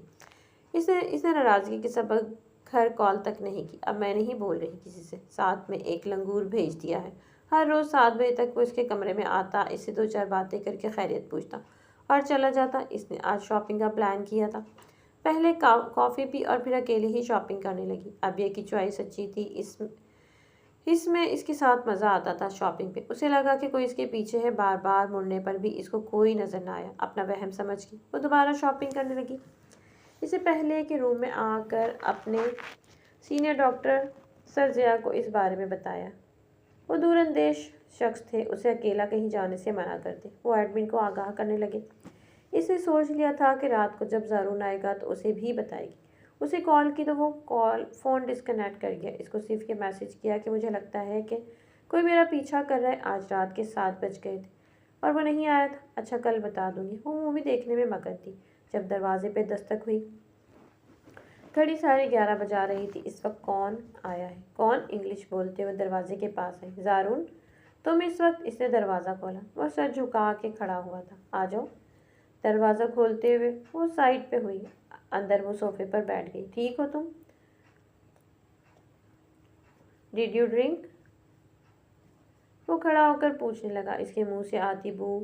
اس نے ناراضگی کے سبب گھر کال تک نہیں کی۔ اب میں نہیں بول رہی کسی سے، ساتھ میں ایک لنگور بھیج دیا ہے۔ ہر روز 7 بجے تک وہ اس کے کمرے میں آتا، اس سے 2-4 باتیں کر کے خیریت پوچھتا اور چلا جاتا۔ اس نے آج شاپنگ کا پلان کیا تھا۔ پہلے کافی پی اور پھر اکیلے ہی شاپنگ کرنے لگی۔ اب یہ کی چوائس اچھی تھی، اس میں اس کے ساتھ مزہ آتا تھا شاپنگ پہ۔ اسے لگا کہ کوئی اس کے پیچھے ہے، بار بار مڑنے پر بھی اس کو کوئی نظر نہ آیا۔ اپنا وہم سمجھ کے وہ دوبارہ شاپنگ کرنے لگی۔ اس سے پہلے کہ روم میں آ کر اپنے سینئر ڈاکٹر سر ضیاء کو اس بارے میں بتایا۔ وہ دور اندیش شخص تھے، اسے اکیلا کہیں جانے سے منع کرتے۔ وہ ایڈمن کو آگاہ کرنے لگے۔ اس نے سوچ لیا تھا کہ رات کو جب زارون آئے گا تو اسے بھی بتائے گی۔ اسے کال کی تو وہ فون ڈسکنیکٹ کر گیا۔ اس کو صرف یہ میسج کیا کہ مجھے لگتا ہے کہ کوئی میرا پیچھا کر رہا ہے، آج رات کے 7 بج گئے تھے اور وہ نہیں آیا تھا۔ اچھا کل بتا دوں گی۔ وہ مووی دیکھنے میں مگن تھی جب دروازے پہ دستک ہوئی۔ گھڑی 11:30 بجا رہی تھی۔ اس وقت کون آیا ہے؟ کون؟ انگلش بولتے ہوئے دروازے کے پاس آئی۔ زارون، تم اس وقت؟ اس نے دروازہ کھولا۔ وہ سر جھکا کے کھڑا ہوا تھا۔ آ جاؤ۔ دروازہ کھولتے ہوئے وہ سائڈ پہ ہوئی۔ اندر وہ صوفے پر بیٹھ گئی۔ ٹھیک ہو تم؟ Did you drink? وہ کھڑا ہو کر پوچھنے لگا۔ اس کے منہ سے آتی بو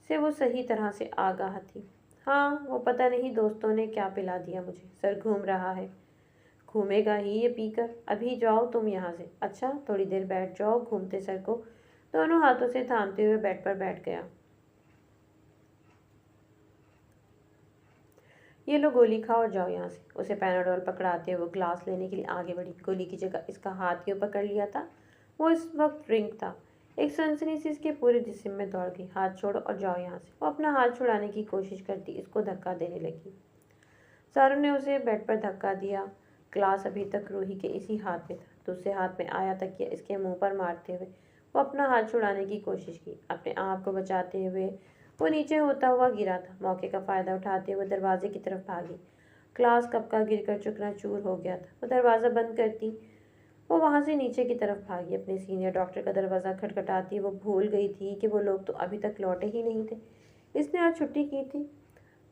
سے وہ صحیح طرح سے آگاہ تھی۔ ہاں، وہ پتہ نہیں دوستوں نے کیا پلا دیا مجھے، سر گھوم رہا ہے۔ گھومے گا ہی یہ پی کر۔ ابھی جاؤ تم یہاں سے۔ اچھا تھوڑی دیر بیٹھ جاؤ۔ گھومتے سر کو دونوں ہاتھوں سے تھامتے ہوئے بیڈ پر بیٹھ گیا۔ یہ لو گولی کھاؤ اور جاؤ یہاں سے۔ اسے پیناڈول پکڑاتے ہوئے وہ گلاس لینے کے لیے آگے بڑھی۔ گولی کی جگہ اس کا ہاتھ یوں پکڑ لیا تھا۔ وہ اس وقت ڈرنک تھا۔ ایک سنسنی سی اس کے پورے جسم میں دوڑ گئی. ہاتھ چھوڑو اور جاؤ یہاں سے. وہ اپنا ہاتھ چھڑانے کی کوشش کرتی اس کو دھکا دینے لگی. سارو نے اسے بیڈ پر دھکا دیا. گلاس ابھی تک روحی کے اسی ہاتھ میں تھا. دوسرے ہاتھ میں آیا تکیہ اس کے منہ پر مارتے ہوئے وہ اپنا ہاتھ چھڑانے کی کوشش کی. اپنے آپ کو بچاتے ہوئے وہ نیچے ہوتا ہوا گرا تھا. موقع کا فائدہ اٹھاتے ہوئے دروازے کی طرف بھاگی. گلاس کپ کا گر کر چکنا چور ہو گیا تھا. وہ دروازہ بند کرتی وہ وہاں سے نیچے کی طرف بھاگی. اپنے سینئر ڈاکٹر کا دروازہ کھٹکھٹاتی وہ بھول گئی تھی کہ وہ لوگ تو ابھی تک لوٹے ہی نہیں تھے. اس نے آج چھٹی کی تھی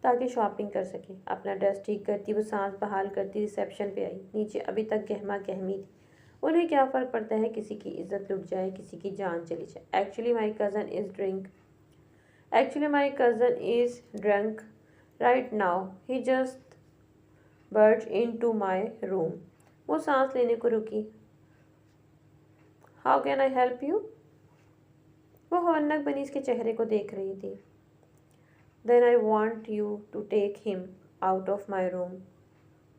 تاکہ شاپنگ کر سکے. اپنا ڈریس ٹھیک کرتی وہ سانس بحال کرتی ریسیپشن پہ آئی. نیچے ابھی تک گہما گہمی تھی. انہیں کیا فرق پڑتا ہے کسی کی عزت لٹ جائے کسی کی جان چلی جائے. Actually my cousin is drunk right now. He just barged into my room. وہ سانس لینے کو رکی. How can I help you? وہ ہونک بنی اس کے چہرے کو دیکھ رہی تھی. Then I want you to take him out of my room.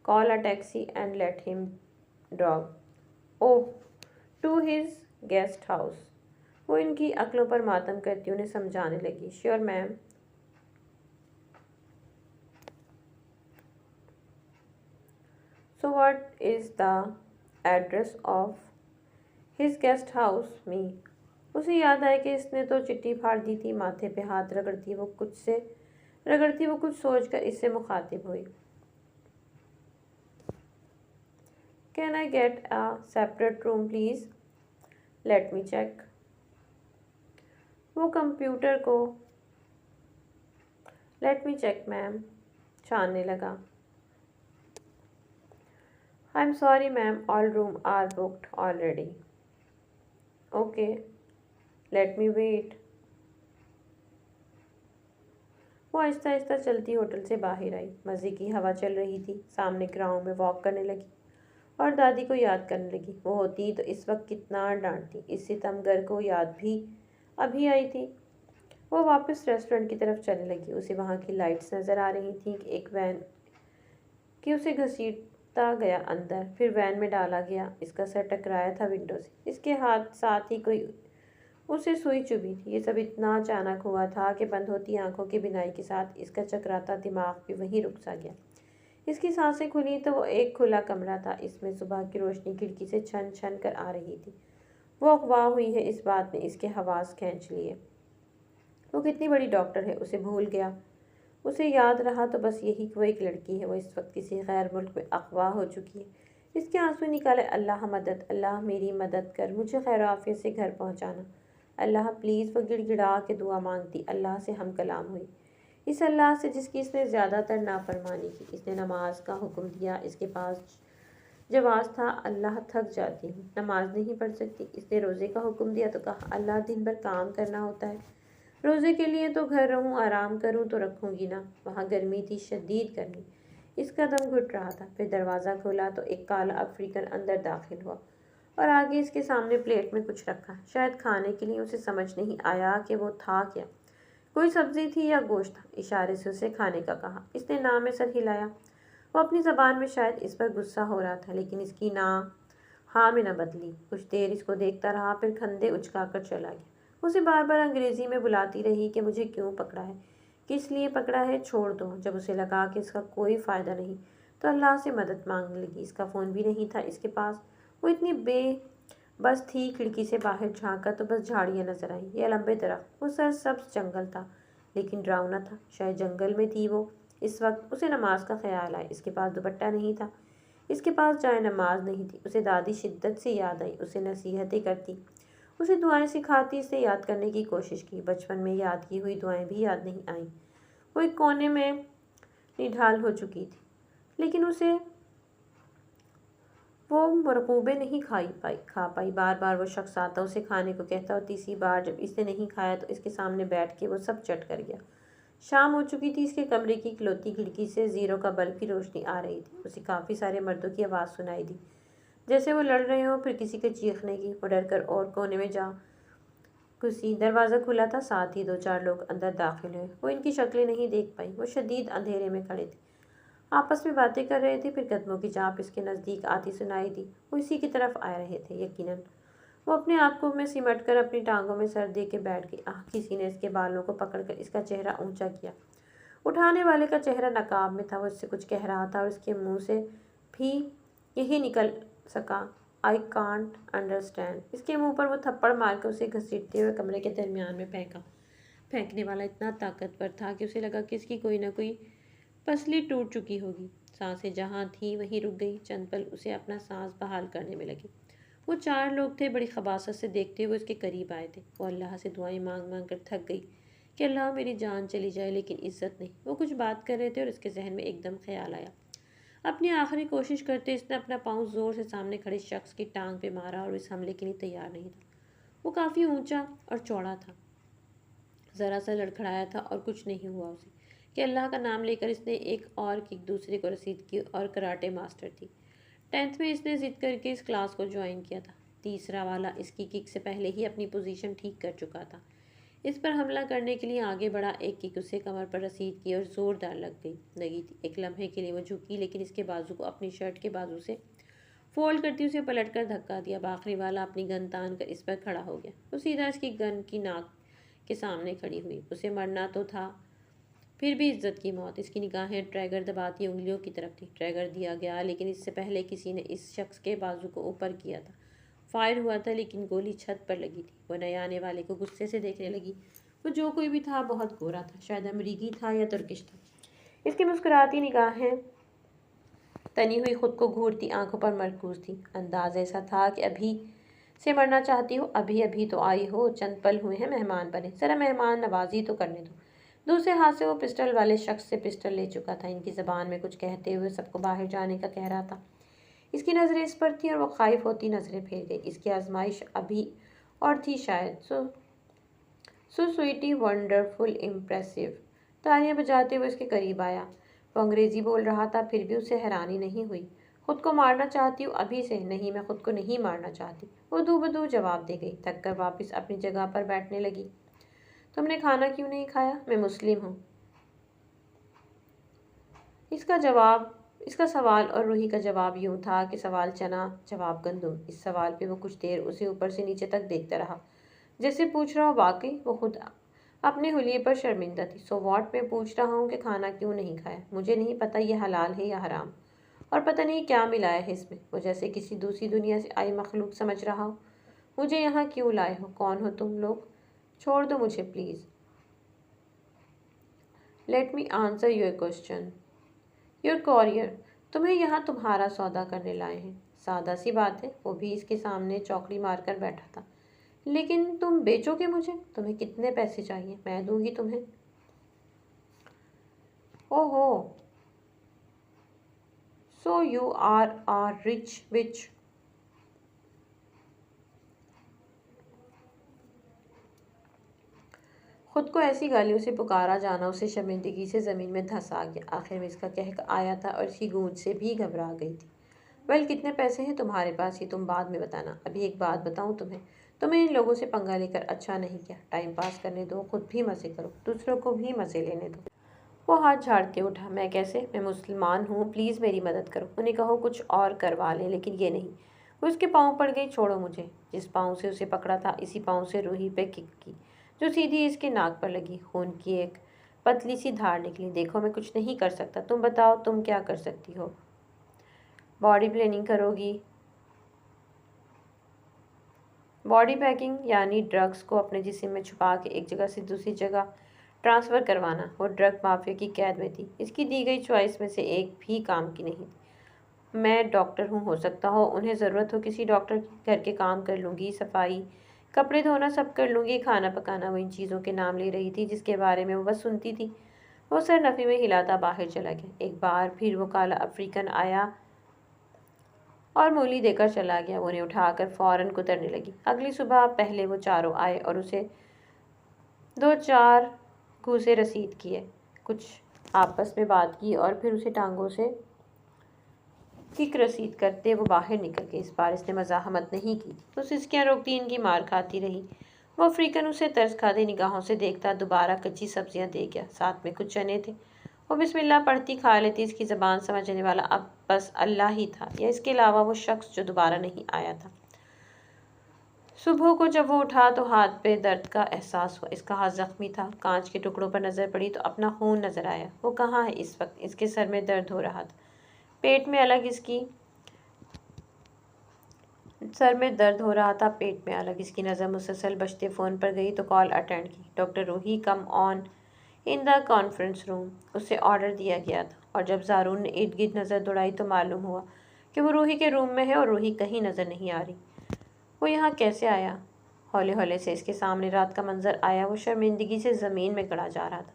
Call a taxi and let him drive. Oh, to his guest house. وہ ان کی عقلوں پر ماتم کرتی انہیں سمجھانے لگی. Sure ma'am. So what is the address of his guest house? Me. اسے یاد آیا کہ اس نے تو چٹھی پھاڑ دی تھی. ماتھے پہ ہاتھ رگڑتی وہ کچھ سوچ کر اس سے مخاطب ہوئی. Can I get a separate room please? Let me check. وہ کمپیوٹر کو Let me check ma'am چھاننے لگا. I'm sorry ma'am, all rooms are booked already. Okay, let me wait. وہ آہستہ آہستہ چلتی ہوٹل سے باہر آئی. مزے کی ہوا چل رہی تھی. سامنے گراؤنڈ میں واک کرنے لگی اور دادی کو یاد کرنے لگی. وہ ہوتی تو اس وقت کتنا ڈانٹتی. اس ستم گر کو یاد بھی ابھی آئی تھی. وہ واپس ریسٹورنٹ کی طرف چلنے لگی. اسے وہاں کی لائٹس نظر آ رہی تھیں کہ ایک وین کہ اسے گھسیٹتا گیا اندر پھر وین میں ڈالا گیا. اس کا سر ٹکرایا تھا ونڈو سے. اس کے ہاتھ ساتھ ہی کوئی اسے سوئی چبھی تھی. یہ سب اتنا اچانک ہوا تھا کہ بند ہوتی آنکھوں کی بینائی کے ساتھ اس کا چکراتا دماغ بھی وہیں رک سا گیا. اس کی سانسیں کھلی تو وہ ایک کھلا کمرہ تھا. اس میں صبح کی روشنی کھڑکی سے چھن چھن کر آ رہی تھی. وہ اغوا ہوئی ہے اس بات نے اس کے حواس کھینچ لیے. وہ کتنی بڑی ڈاکٹر ہے اسے بھول گیا. اسے یاد رہا تو بس یہی کہ وہ ایک لڑکی ہے. وہ اس وقت کسی غیر ملک میں اغوا ہو چکی ہے. اس کے آنسو نکالے. اللہ مدد, اللہ میری مدد کر, مجھے خیر و عافیت سے گھر پہنچانا. اللہ پلیز. وہ گڑ گڑا کے دعا مانگتی. اللہ سے ہم کلام ہوئی. اس اللہ سے جس کی اس نے زیادہ تر نافرمانی کی. اس نے نماز کا حکم دیا. اس کے پاس جواز تھا. اللہ تھک جاتی ہوں, نماز نہیں پڑھ سکتی. اس نے روزے کا حکم دیا تو کہا اللہ دن بھر کام کرنا ہوتا ہے. روزے کے لیے تو گھر رہوں آرام کروں تو رکھوں گی نا. وہاں گرمی تھی, شدید گرمی. اس کا دم گھٹ رہا تھا. پھر دروازہ کھولا تو ایک کالا افریقن اندر داخل ہوا اور آگے اس کے سامنے پلیٹ میں کچھ رکھا. شاید کھانے کے لیے. اسے سمجھ نہیں آیا کہ وہ تھا کیا. کوئی سبزی تھی یا گوشت تھا. اشارے سے اسے کھانے کا کہا. اس نے ناں میں سر ہلایا. وہ اپنی زبان میں شاید اس پر غصہ ہو رہا تھا لیکن اس کی ناں ہاں میں نہ بدلی. کچھ دیر اس کو دیکھتا رہا پھر کھندے اچکا کر چلا گیا. اسے بار بار انگریزی میں بلاتی رہی کہ مجھے کیوں پکڑا ہے, کس لیے پکڑا ہے, چھوڑ دو. جب اسے لگا کہ اس کا کوئی فائدہ نہیں تو اللہ سے مدد مانگنے لگی. اس کا فون بھی نہیں تھا اس کے پاس. وہ اتنی بے بس تھی. کھڑکی سے باہر جھانکا تو بس جھاڑیاں نظر آئیں یا لمبے درخت. وہ سرسبز جنگل تھا لیکن ڈراؤنا تھا. شاید جنگل میں تھی وہ اس وقت. اسے نماز کا خیال آیا. اس کے پاس دوپٹہ نہیں تھا. اس کے پاس جائے نماز نہیں تھی. اسے دادی شدت سے یاد آئی. اسے نصیحتیں کرتی, اسے دعائیں سکھاتی. اسے یاد کرنے کی کوشش کی. بچپن میں یاد کی ہوئی دعائیں بھی یاد نہیں آئیں. وہ ایک کونے میں نڈھال ہو چکی تھی لیکن اسے وہ مرغوبیں نہیں کھا پائی. بار بار وہ شخص آتا اسے کھانے کو کہتا اور تیسری بار جب اس نے نہیں کھایا تو اس کے سامنے بیٹھ کے وہ سب چٹ کر گیا. شام ہو چکی تھی. اس کے کمرے کی اکلوتی کھڑکی سے زیرو کا بلب کی روشنی آ رہی تھی. اسے کافی سارے مردوں کی آواز سنائی دی جیسے وہ لڑ رہے ہوں. پھر کسی کے چیخنے کی. وہ ڈر کر اور کونے میں جا گھسی. دروازہ کھلا تھا. ساتھ ہی 2-4 لوگ اندر داخل ہوئے. وہ ان کی شکلیں نہیں دیکھ پائی. وہ شدید اندھیرے میں کھڑے تھے, آپس میں باتیں کر رہے تھے. پھر قدموں کی چاپ اس کے نزدیک آتی سنائی دی. وہ اسی کی طرف آ رہے تھے. یقیناً وہ اپنے آپ کو میں سمٹ کر اپنی ٹانگوں میں سر دے کے بیٹھ گئی۔ کسی نے اس کے بالوں کو پکڑ کر اس کا چہرہ اونچا کیا۔ اٹھانے والے کا چہرہ نقاب میں تھا۔ وہ اس سے کچھ کہہ رہا تھا اور اس کے منہ سے بھی یہی نکل سکا، آئی کانٹ انڈرسٹینڈ۔ اس کے منہ پر وہ تھپڑ مار کر اسے گھسیٹتے ہوئے کمرے کے درمیان میں پھینکا۔ پھینکنے والا اتنا طاقتور تھا کہ اسے لگا کہ اس کی کوئی نہ کوئی پسلی ٹوٹ چکی ہوگی۔ سانسیں جہاں تھیں وہیں رک گئی۔ چند پل اسے اپنا سانس بحال کرنے میں لگے۔ وہ 4 لوگ تھے۔ بڑی خباثت سے دیکھتے ہوئے اس کے قریب آئے تھے۔ وہ اللہ سے دعائیں مانگ مانگ کر تھک گئی کہ اللہ میری جان چلی جائے لیکن عزت نہیں۔ وہ کچھ بات کر رہے تھے اور اس کے ذہن میں ایک دم خیال آیا۔ اپنی آخری کوشش کرتے اس نے اپنا پاؤں زور سے سامنے کھڑے شخص کی ٹانگ پہ مارا اور اس حملے کے لیے تیار نہیں تھا۔ وہ کافی اونچا اور چوڑا تھا، ذرا سا لڑکھڑایا تھا اور کچھ نہیں ہوا اسے کہ اللہ کا نام لے کر اس نے ایک اور کک دوسرے کو رسید کی اور کراٹے ماسٹر تھی۔ 10th میں اس نے ضد کر کے اس کلاس کو جوائن کیا تھا۔ تیسرا والا اس کی کک سے پہلے ہی اپنی پوزیشن ٹھیک کر چکا تھا۔ اس پر حملہ کرنے کے لیے آگے بڑھا، ایک کک اسے کمر پر رسید کی اور زوردار لگی تھی۔ ایک لمحے کے لیے وہ جھکی لیکن اس کے بازو کو اپنی شرٹ کے بازو سے فولڈ کرتی اسے پلٹ کر دھکا دیا۔ آخری والا اپنی گن تان کر اس پر کھڑا ہو گیا۔ وہ سیدھا اس کی گن کی ناک کے سامنے کھڑی ہوئی۔ اسے مرنا تو تھا، پھر بھی عزت کی موت۔ اس کی نگاہیں ٹریگر دباتی انگلیوں کی طرف تھی۔ ٹریگر دیا گیا لیکن اس سے پہلے کسی نے اس شخص کے بازو کو اوپر کیا تھا۔ فائر ہوا تھا لیکن گولی چھت پر لگی تھی۔ وہ نئے آنے والے کو غصے سے دیکھنے لگی۔ وہ جو کوئی بھی تھا بہت گورا تھا، شاید امریکی تھا یا ترکش تھا۔ اس کی مسکراتی نگاہیں تنی ہوئی خود کو گھورتی آنکھوں پر مرکوز تھی۔ انداز ایسا تھا کہ ابھی سے مرنا چاہتی ہو، ابھی تو آئی ہو، چند پل ہوئے ہیں مہمان بنے، ذرا مہمان نوازی تو کرنے دو۔ دوسرے ہاتھ سے وہ پسٹل والے شخص سے پسٹل لے چکا تھا۔ ان کی زبان میں کچھ کہتے ہوئے سب کو باہر جانے کا کہہ رہا تھا۔ اس کی نظریں اس پر تھیں اور وہ خائف ہوتی نظریں پھیر گئی۔ اس کی آزمائش ابھی اور تھی شاید۔ سو سویٹی، ونڈرفل، امپریسو۔ تالیاں بجاتے ہوئے اس کے قریب آیا۔ وہ انگریزی بول رہا تھا، پھر بھی اسے حیرانی نہیں ہوئی۔ خود کو مارنا چاہتی ہوں ابھی سے؟ نہیں، میں خود کو نہیں مارنا چاہتی، وہ دو بدو جواب دے گئی۔ تھک کر واپس اپنی جگہ پر بیٹھنے لگی۔ تم نے کھانا کیوں نہیں کھایا؟ میں مسلم ہوں۔ اس کا سوال اور روحی کا جواب یوں تھا کہ سوال چنا، جواب گندم۔ اس سوال پہ وہ کچھ دیر اسے اوپر سے نیچے تک دیکھتا رہا، جیسے پوچھ رہا ہو واقعی وہ خود اپنے حلیے پر شرمندہ تھی۔ سو واٹ، میں پوچھ رہا ہوں کہ کھانا کیوں نہیں کھایا؟ مجھے نہیں پتہ یہ حلال ہے یا حرام، اور پتہ نہیں کیا ملایا ہے اس میں۔ وہ جیسے کسی دوسری دنیا سے آئی مخلوق سمجھ رہا ہو۔ مجھے یہاں کیوں لائے ہو؟ کون ہو تم لوگ؟ چھوڑ دو مجھے please. Let me answer your question. Your courier, تمہیں یہاں تمہارا سودا کرنے لائے ہیں۔ سادہ سی بات ہے۔ وہ بھی اس کے سامنے چوکڑی مار کر بیٹھا تھا۔ لیکن تم بیچو گے مجھے؟ تمہیں کتنے پیسے چاہیے؟ میں دوں گی تمہیں۔ اوہو، سو یو آر رچ وچ۔ خود کو ایسی گالیوں سے پکارا جانا اسے شرمندگی سے زمین میں دھس آ گیا۔ آخر میں اس کا کہک آیا تھا اور اس کی گونج سے بھی گھبرا گئی تھی۔ ویل، کتنے پیسے ہیں تمہارے پاس یہ تم بعد میں بتانا۔ ابھی ایک بات بتاؤں تمہیں ان لوگوں سے پنگا لے کر اچھا نہیں کیا۔ ٹائم پاس کرنے دو، خود بھی مزے کرو، دوسروں کو بھی مزے لینے دو۔ وہ ہاتھ جھاڑ کے اٹھا۔ میں کیسے؟ میں مسلمان ہوں، پلیز میری مدد کرو۔ انہیں کہو کچھ اور کروا لیں لیکن یہ نہیں۔ وہ اس کے پاؤں پڑ گئی۔ چھوڑو مجھے۔ جس پاؤں سے اسے پکڑا تھا اسی پاؤں سے روحی پہ کک کی، جو سیدھی اس کے ناک پر لگی۔ خون کی ایک پتلی سی دھار نکلی۔ دیکھو میں کچھ نہیں کر سکتا، تم بتاؤ تم کیا کر سکتی ہو؟ باڈی پلیننگ کرو گی؟ باڈی پیکنگ یعنی ڈرگز کو اپنے جسم میں چھپا کے ایک جگہ سے دوسری جگہ ٹرانسفر کروانا۔ وہ ڈرگ مافیا کی قید میں تھی۔ اس کی دی گئی چوائس میں سے ایک بھی کام کی نہیں تھی۔ میں ڈاکٹر ہوں، ہو سکتا ہو انہیں ضرورت ہو کسی ڈاکٹر کی، گھر کے کام کر لوں گی، صفائی، کپڑے دھونا سب کر لوں گی، کھانا پکانا۔ وہ ان چیزوں کے نام لے رہی تھی جس کے بارے میں وہ بس سنتی تھی۔ وہ سر نفی میں ہلاتا باہر چلا گیا۔ ایک بار پھر وہ کالا افریقن آیا اور مولی دے کر چلا گیا۔ وہ انہیں اٹھا کر فوراً کترنے لگی۔ اگلی صبح پہلے وہ چاروں آئے اور اسے 2-4 گھوسے رسید کیے، کچھ آپس میں بات کی اور پھر اسے ٹانگوں سے کک رسید کرتے وہ باہر نکل گئے۔ اس بار اس نے مزاحمت نہیں کی تھی۔ وہ سسکیاں روکتی ان کی مار کھاتی رہی۔ وہ افریقن اسے ترس کھاتی نگاہوں سے دیکھتا، دوبارہ کچی سبزیاں دے گیا، ساتھ میں کچھ چنے تھے۔ وہ بسم اللہ پڑھتی کھا لیتی۔ اس کی زبان سمجھنے والا اب بس اللہ ہی تھا، یا اس کے علاوہ وہ شخص جو دوبارہ نہیں آیا تھا۔ صبح کو جب وہ اٹھا تو ہاتھ پہ درد کا احساس ہوا۔ اس کا ہاتھ زخمی تھا۔ کانچ کے ٹکڑوں پر نظر پڑی تو اپنا خون نظر آیا۔ وہ کہاں ہے اس وقت؟ اس کے سر میں درد ہو رہا تھا، پیٹ میں الگ اس کی سر میں درد ہو رہا تھا، پیٹ میں الگ۔ اس کی نظر مسلسل بجتے فون پر گئی تو کال اٹینڈ کی۔ ڈاکٹر روحی کم آن ان دا کانفرنس روم۔ اسے آرڈر دیا گیا تھا، اور جب زارون نے ارد گرد نظر دوڑائی تو معلوم ہوا کہ وہ روحی کے روم میں ہے، اور روحی کہیں نظر نہیں آ رہی۔ وہ یہاں کیسے آیا؟ ہولے ہولے سے اس کے سامنے رات کا منظر آیا۔ وہ شرمندگی سے زمین میں گڑا جا رہا تھا۔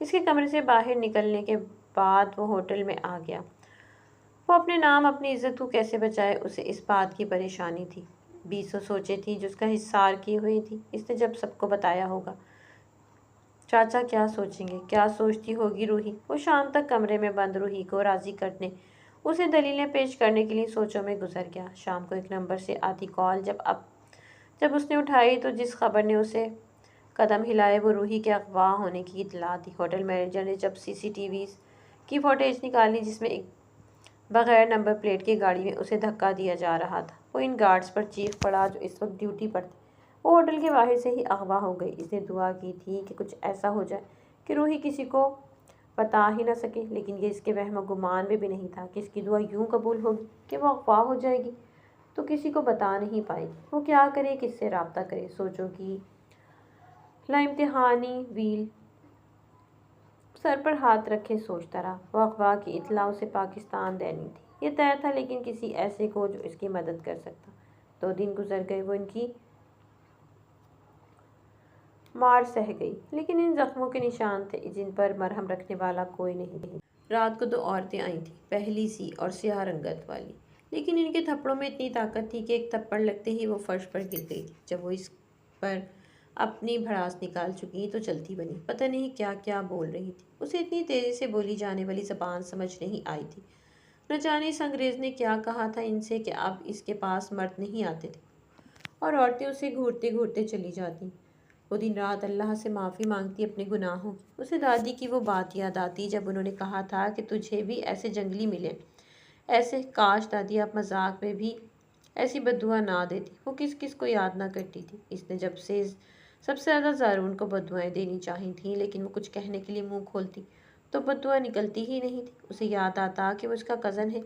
اس کے کمرے سے باہر نکلنے کے بعد وہ ہوٹل میں آ گیا۔ وہ اپنے نام اپنی عزت کو کیسے بچائے، اسے اس بات کی پریشانی تھی۔ 20 سوچیں تھیں جو اس کا حصار کی ہوئی تھی۔ اس نے جب سب کو بتایا ہوگا، چاچا کیا سوچیں گے؟ کیا سوچتی ہوگی روحی؟ وہ شام تک کمرے میں بند روحی کو راضی کرنے، اسے دلیلیں پیش کرنے کے لیے سوچوں میں گزر گیا۔ شام کو ایک نمبر سے آتی کال جب اس نے اٹھائی تو جس خبر نے اسے قدم ہلائے وہ روحی کے اغوا ہونے کی اطلاع تھی۔ ہوٹل مینیجر نے جب CCTVs کی فوٹیج نکالی جس میں ایک بغیر نمبر پلیٹ کی گاڑی میں اسے دھکا دیا جا رہا تھا، وہ ان گارڈز پر چیخ پڑا جو اس وقت ڈیوٹی پر تھے۔ وہ ہوٹل کے باہر سے ہی اغوا ہو گئی۔ اس نے دعا کی تھی کہ کچھ ایسا ہو جائے کہ روحی کسی کو بتا ہی نہ سکے، لیکن یہ اس کے وہم و گمان میں بھی نہیں تھا کہ اس کی دعا یوں قبول ہوگی کہ وہ اغوا ہو جائے گی تو کسی کو بتا نہیں پائے گی۔ وہ کیا کرے، کس سے رابطہ کرے؟ سوچوں کی لامتحانی ویل سر پر ہاتھ رکھے سوچتا رہا۔ وہ اغوا کی اطلاع اسے پاکستان دینی تھی، یہ طے تھا، لیکن کسی ایسے کو جو اس کی مدد کر سکتا۔ 2 دن گزر گئے۔ وہ ان کی مار سہ گئی، لیکن ان زخموں کے نشان تھے جن پر مرہم رکھنے والا کوئی نہیں۔ رات کو 2 عورتیں آئی تھیں، پہلی سی اور سیاہ رنگت والی، لیکن ان کے تھپڑوں میں اتنی طاقت تھی کہ ایک تھپڑ لگتے ہی وہ فرش پر گر گئی تھی۔ جب وہ اس پر اپنی بھڑاس نکال چکی تو چلتی بنی۔ پتہ نہیں کیا کیا بول رہی تھی۔ اسے اتنی تیزی سے بولی جانے والی زبان سمجھ نہیں آئی تھی۔ نہ جانے اس انگریز نے کیا کہا تھا ان سے کہ اب اس کے پاس مرد نہیں آتے تھے اور عورتیں اسے گھورتے گھورتے چلی جاتی۔ وہ دن رات اللہ سے معافی مانگتی اپنے گناہوں کی۔ اسے دادی کی وہ بات یاد آتی جب انہوں نے کہا تھا کہ تجھے بھی ایسے جنگلی ملیں۔ ایسے کاش دادی آپ مذاق میں بھی ایسی بددعا نہ دیتی۔ وہ کس کس کو یاد نہ کرتی تھی۔ اس نے سب سے زیادہ زارون کو بددعائیں دینی چاہی تھیں، لیکن وہ کچھ کہنے کے لیے منہ کھولتی تو بددعا نکلتی ہی نہیں تھی۔ اسے یاد آتا کہ وہ اس کا کزن ہے،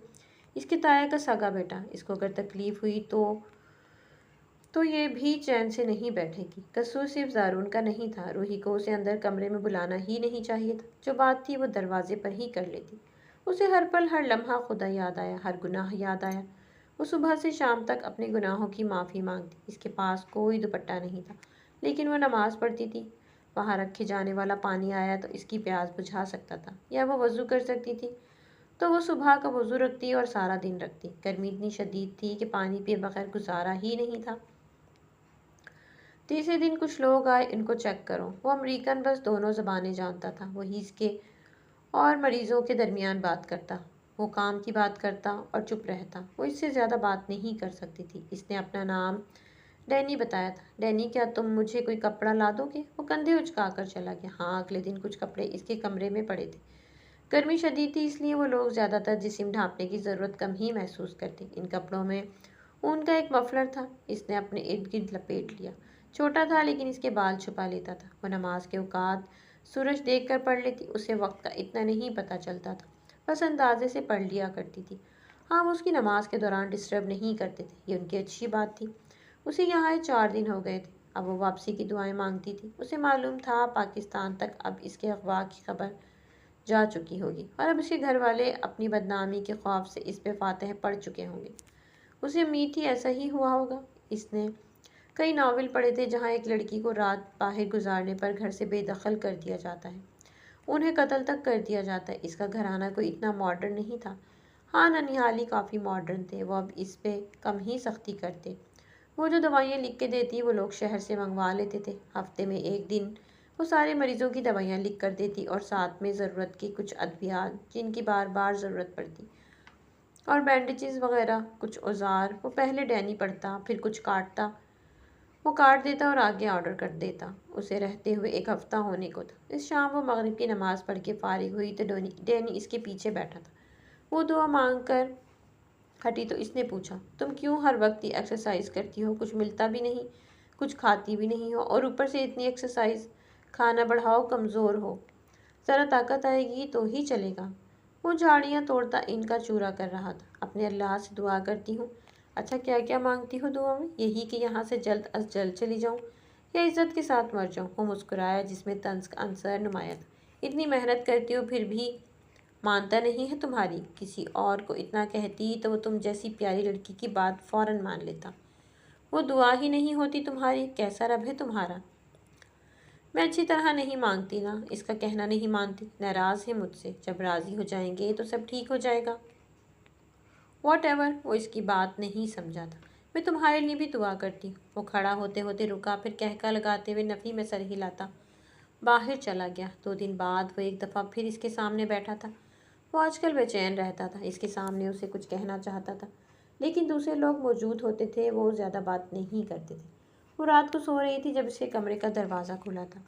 اس کے تایا کا سگا بیٹا۔ اس کو اگر تکلیف ہوئی تو یہ بھی چین سے نہیں بیٹھے گی۔ قصور صرف زارون کا نہیں تھا، روحی کو اسے اندر کمرے میں بلانا ہی نہیں چاہیے تھا۔ جو بات تھی وہ دروازے پر ہی کر لیتی۔ اسے ہر پل ہر لمحہ خدا یاد آیا، ہر گناہ یاد آیا۔ وہ صبح سے شام تک اپنے گناہوں کی معافی مانگتی۔ اس کے پاس کوئی دوپٹہ نہیں تھا، لیکن وہ نماز پڑھتی تھی۔ وہاں رکھے جانے والا پانی آیا تو اس کی پیاس بجھا سکتا تھا، یا وہ وضو کر سکتی تھی تو وہ صبح کا وضو رکھتی اور سارا دن رکھتی۔ گرمی اتنی شدید تھی کہ پانی پیے بغیر گزارا ہی نہیں تھا۔ تیسرے دن کچھ لوگ آئے، ان کو چیک کرو۔ وہ امریکن بس 2 زبانیں جانتا تھا۔ وہی اس کے اور مریضوں کے درمیان بات کرتا۔ وہ کام کی بات کرتا اور چپ رہتا۔ وہ اس سے زیادہ بات نہیں کر سکتی تھی۔ اس نے اپنا نام ڈینی بتایا تھا۔ ڈینی کیا تم مجھے کوئی کپڑا لا دو گے؟ وہ کندھے اچکا کر چلا گیا۔ ہاں، اگلے دن کچھ کپڑے اس کے کمرے میں پڑے تھے۔ گرمی شدید تھی، اس لیے وہ لوگ زیادہ تر جسم ڈھانپنے کی ضرورت کم ہی محسوس کرتے۔ ان کپڑوں میں اون کا ایک مفلر تھا، اس نے اپنے ارد گرد لپیٹ لیا۔ چھوٹا تھا لیکن اس کے بال چھپا لیتا تھا۔ وہ نماز کے اوقات سورج دیکھ کر پڑھ لیتی، اسے وقت کا اتنا نہیں پتہ چلتا تھا، بس اندازے سے پڑھ لیا کرتی تھی۔ ہاں، وہ اس کی نماز کے دوران ڈسٹرب نہیں کرتے تھے، یہ ان کی اچھی بات تھی۔ اسے یہاں آئے 4 دن ہو گئے تھے۔ اب وہ واپسی کی دعائیں مانگتی تھی۔ اسے معلوم تھا پاکستان تک اب اس کے اغوا کی خبر جا چکی ہوگی، اور اب اس کے گھر والے اپنی بدنامی کے خوف سے اس پہ فاتح پڑھ چکے ہوں گے۔ اسے امید تھی ایسا ہی ہوا ہوگا۔ اس نے کئی ناول پڑھے تھے جہاں ایک لڑکی کو رات باہر گزارنے پر گھر سے بے دخل کر دیا جاتا ہے، انہیں قتل تک کر دیا جاتا ہے۔ اس کا گھرانہ کوئی اتنا ماڈرن نہیں تھا۔ ہاں، ننہالی کافی ماڈرن تھے، وہ اب اس پہ کم ہی سختی کرتے۔ وہ جو دوائیاں لکھ کے دیتی وہ لوگ شہر سے منگوا لیتے تھے۔ ہفتے میں 1 دن وہ سارے مریضوں کی دوائیاں لکھ کر دیتی اور ساتھ میں ضرورت کی کچھ ادویات جن کی بار بار ضرورت پڑتی، اور بینڈیجز وغیرہ کچھ اوزار۔ وہ پہلے ڈینی پڑھتا، پھر کچھ کاٹتا، وہ کاٹ دیتا اور آگے آرڈر کر دیتا۔ اسے رہتے ہوئے 1 ہفتہ ہونے کو تھا۔ اس شام وہ مغرب کی نماز پڑھ کے فارغ ہوئی تو ڈینی اس کے پیچھے بیٹھا تھا۔ وہ دعا مانگ کر ہٹی تو اس نے پوچھا، تم کیوں ہر وقت یہ ایکسرسائز کرتی ہو؟ کچھ ملتا بھی نہیں، کچھ کھاتی بھی نہیں ہو، اور اوپر سے اتنی ایکسرسائز۔ کھانا بڑھاؤ، کمزور ہو، ذرا طاقت آئے گی تو ہی چلے گا۔ وہ جھاڑیاں توڑتا ان کا چورا کر رہا تھا۔ اپنے اللہ سے دعا کرتی ہوں۔ اچھا، کیا کیا مانگتی ہو دعا میں؟ یہی کہ یہاں سے جلد از جلد چلی جاؤں یا عزت کے ساتھ مر جاؤں؟ وہ مسکرایا جس میں طنز کا عنصر نمایاں تھا۔ اتنی محنت کرتی ہو پھر بھی مانتا نہیں ہے تمہاری؟ کسی اور کو اتنا کہتی تو وہ تم جیسی پیاری لڑکی کی بات فوراً مان لیتا۔ وہ دعا ہی نہیں ہوتی تمہاری؟ کیسا رب ہے تمہارا؟ میں اچھی طرح نہیں مانگتی نا، اس کا کہنا نہیں مانتی، ناراض ہے مجھ سے۔ جب راضی ہو جائیں گے تو سب ٹھیک ہو جائے گا۔ واٹ ایور، وہ اس کی بات نہیں سمجھا تھا۔ میں تمہارے لیے بھی دعا کرتی ہوں۔ وہ کھڑا ہوتے ہوتے رکا، پھر کہکا لگاتے ہوئے نفی میں سر ہلاتا باہر چلا گیا۔ 2 دن بعد وہ ایک دفعہ پھر اس کے سامنے بیٹھا تھا۔ وہ آج کل بے چین رہتا تھا، اس کے سامنے اسے کچھ کہنا چاہتا تھا، لیکن دوسرے لوگ موجود ہوتے تھے، وہ زیادہ بات نہیں کرتے تھے۔ وہ رات کو سو رہی تھی جب اس کے کمرے کا دروازہ کھلا تھا۔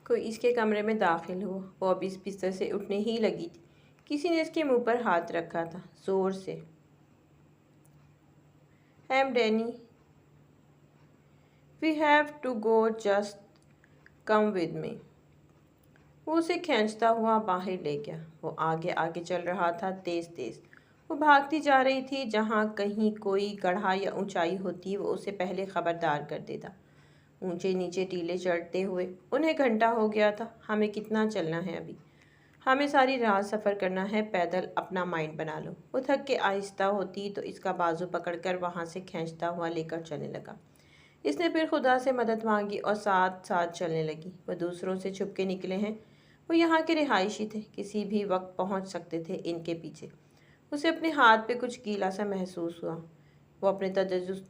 کوئی اس کے کمرے میں داخل ہوا۔ وہ اب اس بستر سے اٹھنے ہی لگی تھی، کسی نے اس کے منہ پر ہاتھ رکھا تھا، زور سے۔ Am Danny, we have to go, just come with me. وہ اسے کھینچتا ہوا باہر لے گیا۔ وہ آگے آگے چل رہا تھا، تیز تیز۔ وہ بھاگتی جا رہی تھی، جہاں کہیں کوئی گڑھا یا اونچائی ہوتی وہ اسے پہلے خبردار کر دیتا۔ اونچے نیچے ٹیلے چڑھتے ہوئے انہیں گھنٹہ ہو گیا تھا۔ ہمیں کتنا چلنا ہے ابھی؟ ہمیں ساری رات سفر کرنا ہے پیدل، اپنا مائنڈ بنا لو۔ وہ تھک کے آہستہ ہوتی تو اس کا بازو پکڑ کر وہاں سے کھینچتا ہوا لے کر چلنے لگا۔ اس نے پھر خدا سے مدد مانگی اور ساتھ ساتھ چلنے لگی۔ وہ دوسروں سے چھپ کے نکلے ہیں، وہ یہاں کے رہائشی تھے، کسی بھی وقت پہنچ سکتے تھے ان کے پیچھے۔ اسے اپنے ہاتھ پہ کچھ گیلا سا محسوس ہوا۔ وہ اپنے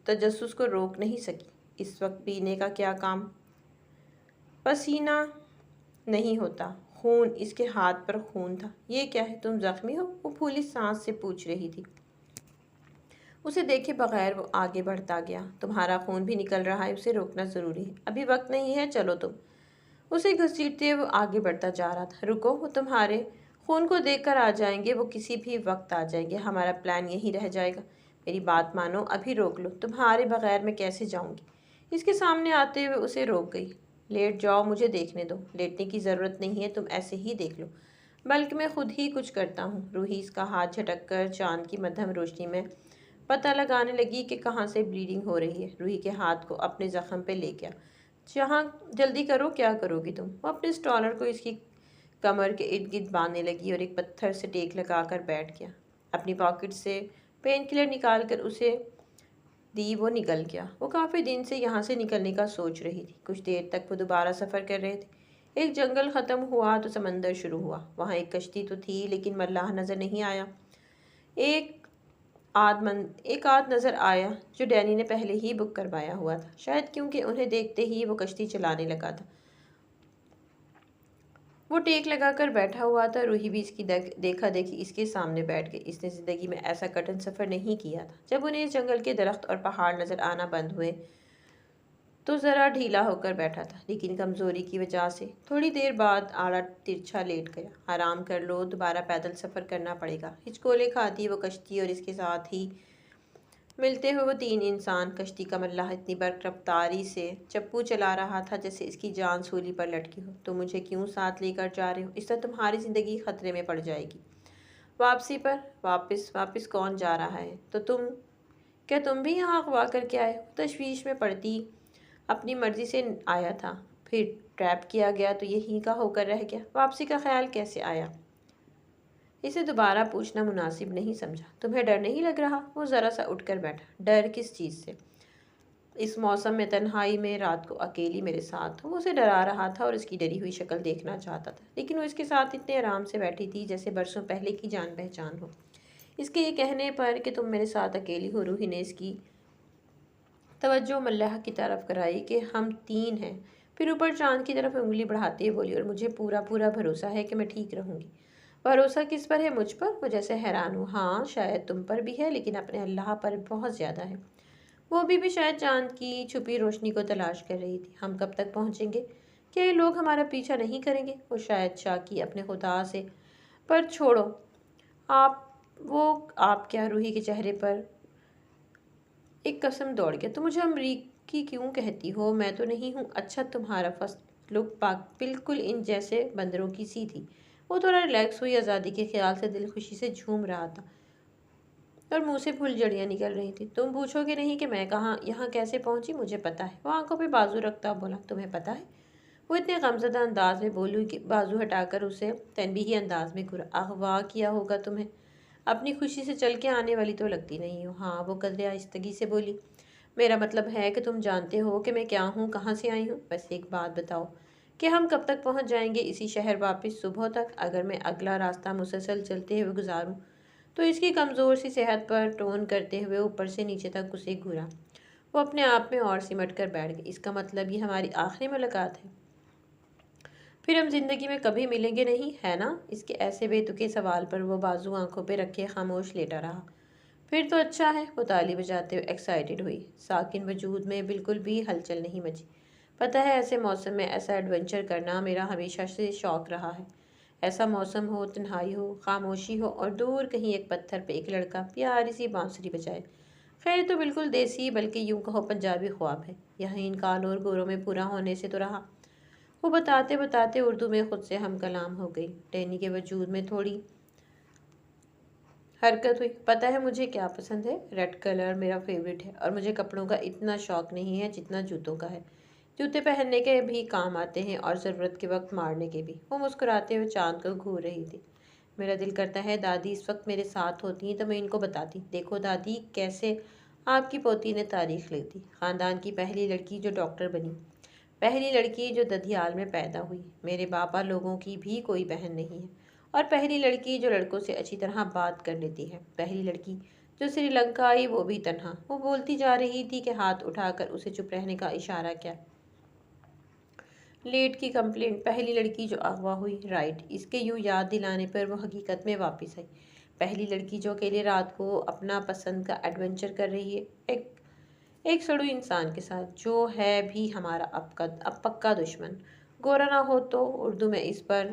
تجسس کو روک نہیں سکی۔ اس وقت پینے کا کیا کام؟ پسینہ نہیں ہوتا، خون۔ اس کے ہاتھ پر خون تھا۔ یہ کیا ہے؟ تم زخمی ہو؟ وہ پھولی سانس سے پوچھ رہی تھی۔ اسے دیکھے بغیر وہ آگے بڑھتا گیا۔ تمہارا خون بھی نکل رہا ہے، اسے روکنا ضروری ہے، ابھی وقت نہیں ہے، چلو تم۔ اسے گھسیٹتے وہ آگے بڑھتا جا رہا تھا۔ رکو، وہ تمہارے خون کو دیکھ کر آ جائیں گے، وہ کسی بھی وقت آ جائیں گے، ہمارا پلان یہی رہ جائے گا۔ میری بات مانو، ابھی روک لو، تمہارے بغیر میں کیسے جاؤں گی؟ اس کے سامنے آتے ہوئے اسے روک گئی۔ لیٹ جاؤ، مجھے دیکھنے دو۔ لیٹنے کی ضرورت نہیں ہے، تم ایسے ہی دیکھ لو، بلکہ میں خود ہی کچھ کرتا ہوں۔ روحی اس کا ہاتھ جھٹک کر چاند کی مدھم روشنی میں پتہ لگانے لگی کہ کہاں سے بلیڈنگ ہو رہی ہے۔ روحی کے ہاتھ کو اپنے زخم پہ لے گیا۔ جہاں جلدی کرو، کیا کرو گی تم؟ وہ اپنے اسٹالر کو اس کی کمر کے ارد گرد باندھنے لگی اور ایک پتھر سے ٹیک لگا کر بیٹھ گیا۔ اپنی پاکٹ سے پین کلر نکال کر اسے دی، وہ نکل گیا۔ وہ کافی دن سے یہاں سے نکلنے کا سوچ رہی تھی۔ کچھ دیر تک وہ دوبارہ سفر کر رہے تھے۔ ایک جنگل ختم ہوا تو سمندر شروع ہوا۔ وہاں ایک کشتی تو تھی، لیکن ملاح نظر نہیں آیا۔ ایک آدھ نظر آیا جو ڈینی نے پہلے ہی بک کروایا ہوا تھا، شاید کیونکہ انہیں دیکھتے ہی وہ کشتی چلانے لگا تھا۔ وہ ٹیک لگا کر بیٹھا ہوا تھا۔ روحی بھی اس کی دیکھا دیکھی اس کے سامنے بیٹھ گئی۔ اس نے زندگی میں ایسا کٹھن سفر نہیں کیا تھا۔ جب انہیں اس جنگل کے درخت اور پہاڑ نظر آنا بند ہوئے تو ذرا ڈھیلا ہو کر بیٹھا تھا، لیکن کمزوری کی وجہ سے۔ تھوڑی دیر بعد آڑا ترچھا لیٹ گیا۔ آرام کر لو، دوبارہ پیدل سفر کرنا پڑے گا۔ ہچکولے کھاتی وہ کشتی اور اس کے ساتھ ہی ملتے ہوئے وہ 3 انسان۔ کشتی کا ملاح اتنی برق رفتاری سے چپو چلا رہا تھا جیسے اس کی جان سولی پر لٹکی ہو۔ تم مجھے کیوں ساتھ لے کر جا رہے ہو؟ اس طرح تمہاری زندگی خطرے میں پڑ جائے گی۔ واپسی پر؟ واپس کون جا رہا ہے؟ تو کیا تم بھی یہاں اغوا کر کے آئے ہو؟ تشویش میں پڑتی اپنی مرضی سے آیا تھا، پھر ٹریپ کیا گیا تو یہیں کا ہو کر رہ گیا۔ واپسی کا خیال کیسے آیا؟ اسے دوبارہ پوچھنا مناسب نہیں سمجھا۔ تمہیں ڈر نہیں لگ رہا؟ وہ ذرا سا اٹھ کر بیٹھا۔ ڈر کس چیز سے؟ اس موسم میں تنہائی میں رات کو اکیلی میرے ساتھ ہو؟ وہ اسے ڈرا رہا تھا اور اس کی ڈری ہوئی شکل دیکھنا چاہتا تھا، لیکن وہ اس کے ساتھ اتنے آرام سے بیٹھی تھی جیسے برسوں پہلے کی جان پہچان ہو۔ اس کے یہ کہنے پر کہ تم میرے ساتھ اکیلی ہو، روحی نے اس کی توجہ ملاح کی طرف کرائی کہ ہم 3 ہیں، پھر اوپر چاند کی طرف انگلی بڑھاتے ہوئے بولی، اور مجھے پورا بھروسہ ہے کہ میں ٹھیک رہوں گی۔ بھروسہ کس پر ہے؟ مجھ پر؟ وہ جیسے حیران ہو۔ ہاں، شاید تم پر بھی ہے، لیکن اپنے اللہ پر بہت زیادہ ہے۔ وہ ابھی بھی شاید چاند کی چھپی روشنی کو تلاش کر رہی تھی۔ ہم کب تک پہنچیں گے؟ کیا یہ لوگ ہمارا پیچھا نہیں کریں گے؟ وہ شاید شاکی اپنے خدا سے۔ پر چھوڑو، آپ وہ آپ کیا روحی کے چہرے پر ایک قسم دوڑ گیا۔ تو مجھے امریکی کیوں کہتی ہو؟ میں تو نہیں ہوں۔ اچھا تمہارا فرسٹ لک پاک بالکل ان جیسے بندروں کی سی تھی۔ وہ تھوڑا ریلیکس ہوئی، آزادی کے خیال سے دل خوشی سے جھوم رہا تھا اور منہ سے پھول جڑیاں نکل رہی تھی۔ تم پوچھو گے نہیں کہ میں کہاں یہاں کیسے پہنچی؟ مجھے پتا ہے۔ وہ آنکھوں پہ بازو رکھتا بولا، تمہیں پتا ہے؟ وہ اتنے غمزدہ انداز میں بولو کہ بازو ہٹا کر اسے تنبیہی انداز میں گھورا۔ اغوا کیا ہوگا تمہیں؟ اپنی خوشی سے چل کے آنے والی تو لگتی نہیں ہو۔ ہاں، وہ قدرے آہستگی سے بولی۔ میرا مطلب ہے کہ تم جانتے ہو کہ میں کیا ہوں، کہاں سے آئی ہوں۔ بس ایک بات بتاؤ کہ ہم کب تک پہنچ جائیں گے اسی شہر واپس؟ صبح تک؟ اگر میں اگلا راستہ مسلسل چلتے ہوئے گزاروں تو اس کی کمزور سی صحت پر ٹون کرتے ہوئے اوپر سے نیچے تک اسے گھورا۔ وہ اپنے آپ میں اور سمٹ کر بیٹھ گئی۔ اس کا مطلب یہ ہماری آخری ملاقات ہے؟ پھر ہم زندگی میں کبھی ملیں گے نہیں، ہے نا؟ اس کے ایسے بے تکے سوال پر وہ بازو آنکھوں پہ رکھے خاموش لیٹا رہا۔ پھر تو اچھا ہے، وہ تالی بجاتے ہوئے ایکسائٹڈ ہوئی۔ ساکن وجود میں بالکل بھی ہلچل نہیں مچی۔ پتہ ہے ایسے موسم میں ایسا ایڈونچر کرنا میرا ہمیشہ سے شوق رہا ہے۔ ایسا موسم ہو، تنہائی ہو، خاموشی ہو اور دور کہیں ایک پتھر پہ ایک لڑکا پیاری سی بانسری بجائے۔ خیر تو بالکل دیسی بلکہ یوں کہو پنجابی خواب ہے۔ یہاں ان کالوں اور گوروں میں پورا ہونے سے تو رہا۔ وہ بتاتے بتاتے اردو میں خود سے ہم کلام ہو گئی۔ ڈینی کے وجود میں تھوڑی حرکت ہوئی۔ پتہ ہے مجھے کیا پسند ہے؟ ریڈ کلر میرا فیوریٹ ہے اور مجھے کپڑوں کا اتنا شوق نہیں ہے جتنا جوتوں کا ہے۔ جوتے پہننے کے بھی کام آتے ہیں اور ضرورت کے وقت مارنے کے بھی۔ وہ مسکراتے ہوئے چاند کو گھور رہی تھی۔ میرا دل کرتا ہے دادی اس وقت میرے ساتھ ہوتی تو میں ان کو بتاتی، دیکھو دادی کیسے آپ کی پوتی نے تاریخ لکھ دی۔ خاندان کی پہلی لڑکی جو ڈاکٹر بنی، پہلی لڑکی جو ددھیال میں پیدا ہوئی۔ میرے بابا لوگوں کی بھی کوئی بہن نہیں ہے۔ اور پہلی لڑکی جو لڑکوں سے اچھی طرح بات کر لیتی ہے۔ پہلی لڑکی جو سری لنکا آئی، وہ بھی تنہا۔ وہ بولتی جا رہی تھی کہ ہاتھ اٹھا کر اسے چپ رہنے کا اشارہ کیا۔ لیٹ کی کمپلینٹ۔ پہلی لڑکی جو اغوا ہوئی، رائٹ۔ اس کے یوں یاد دلانے پر وہ حقیقت میں واپس آئی۔ پہلی لڑکی جو اکیلے رات کو اپنا پسند کا ایڈونچر کر رہی ہے، ایک سڑو انسان کے ساتھ جو ہے بھی ہمارا اب پکا دشمن۔ گورا نہ ہو تو؟ اردو میں اس پر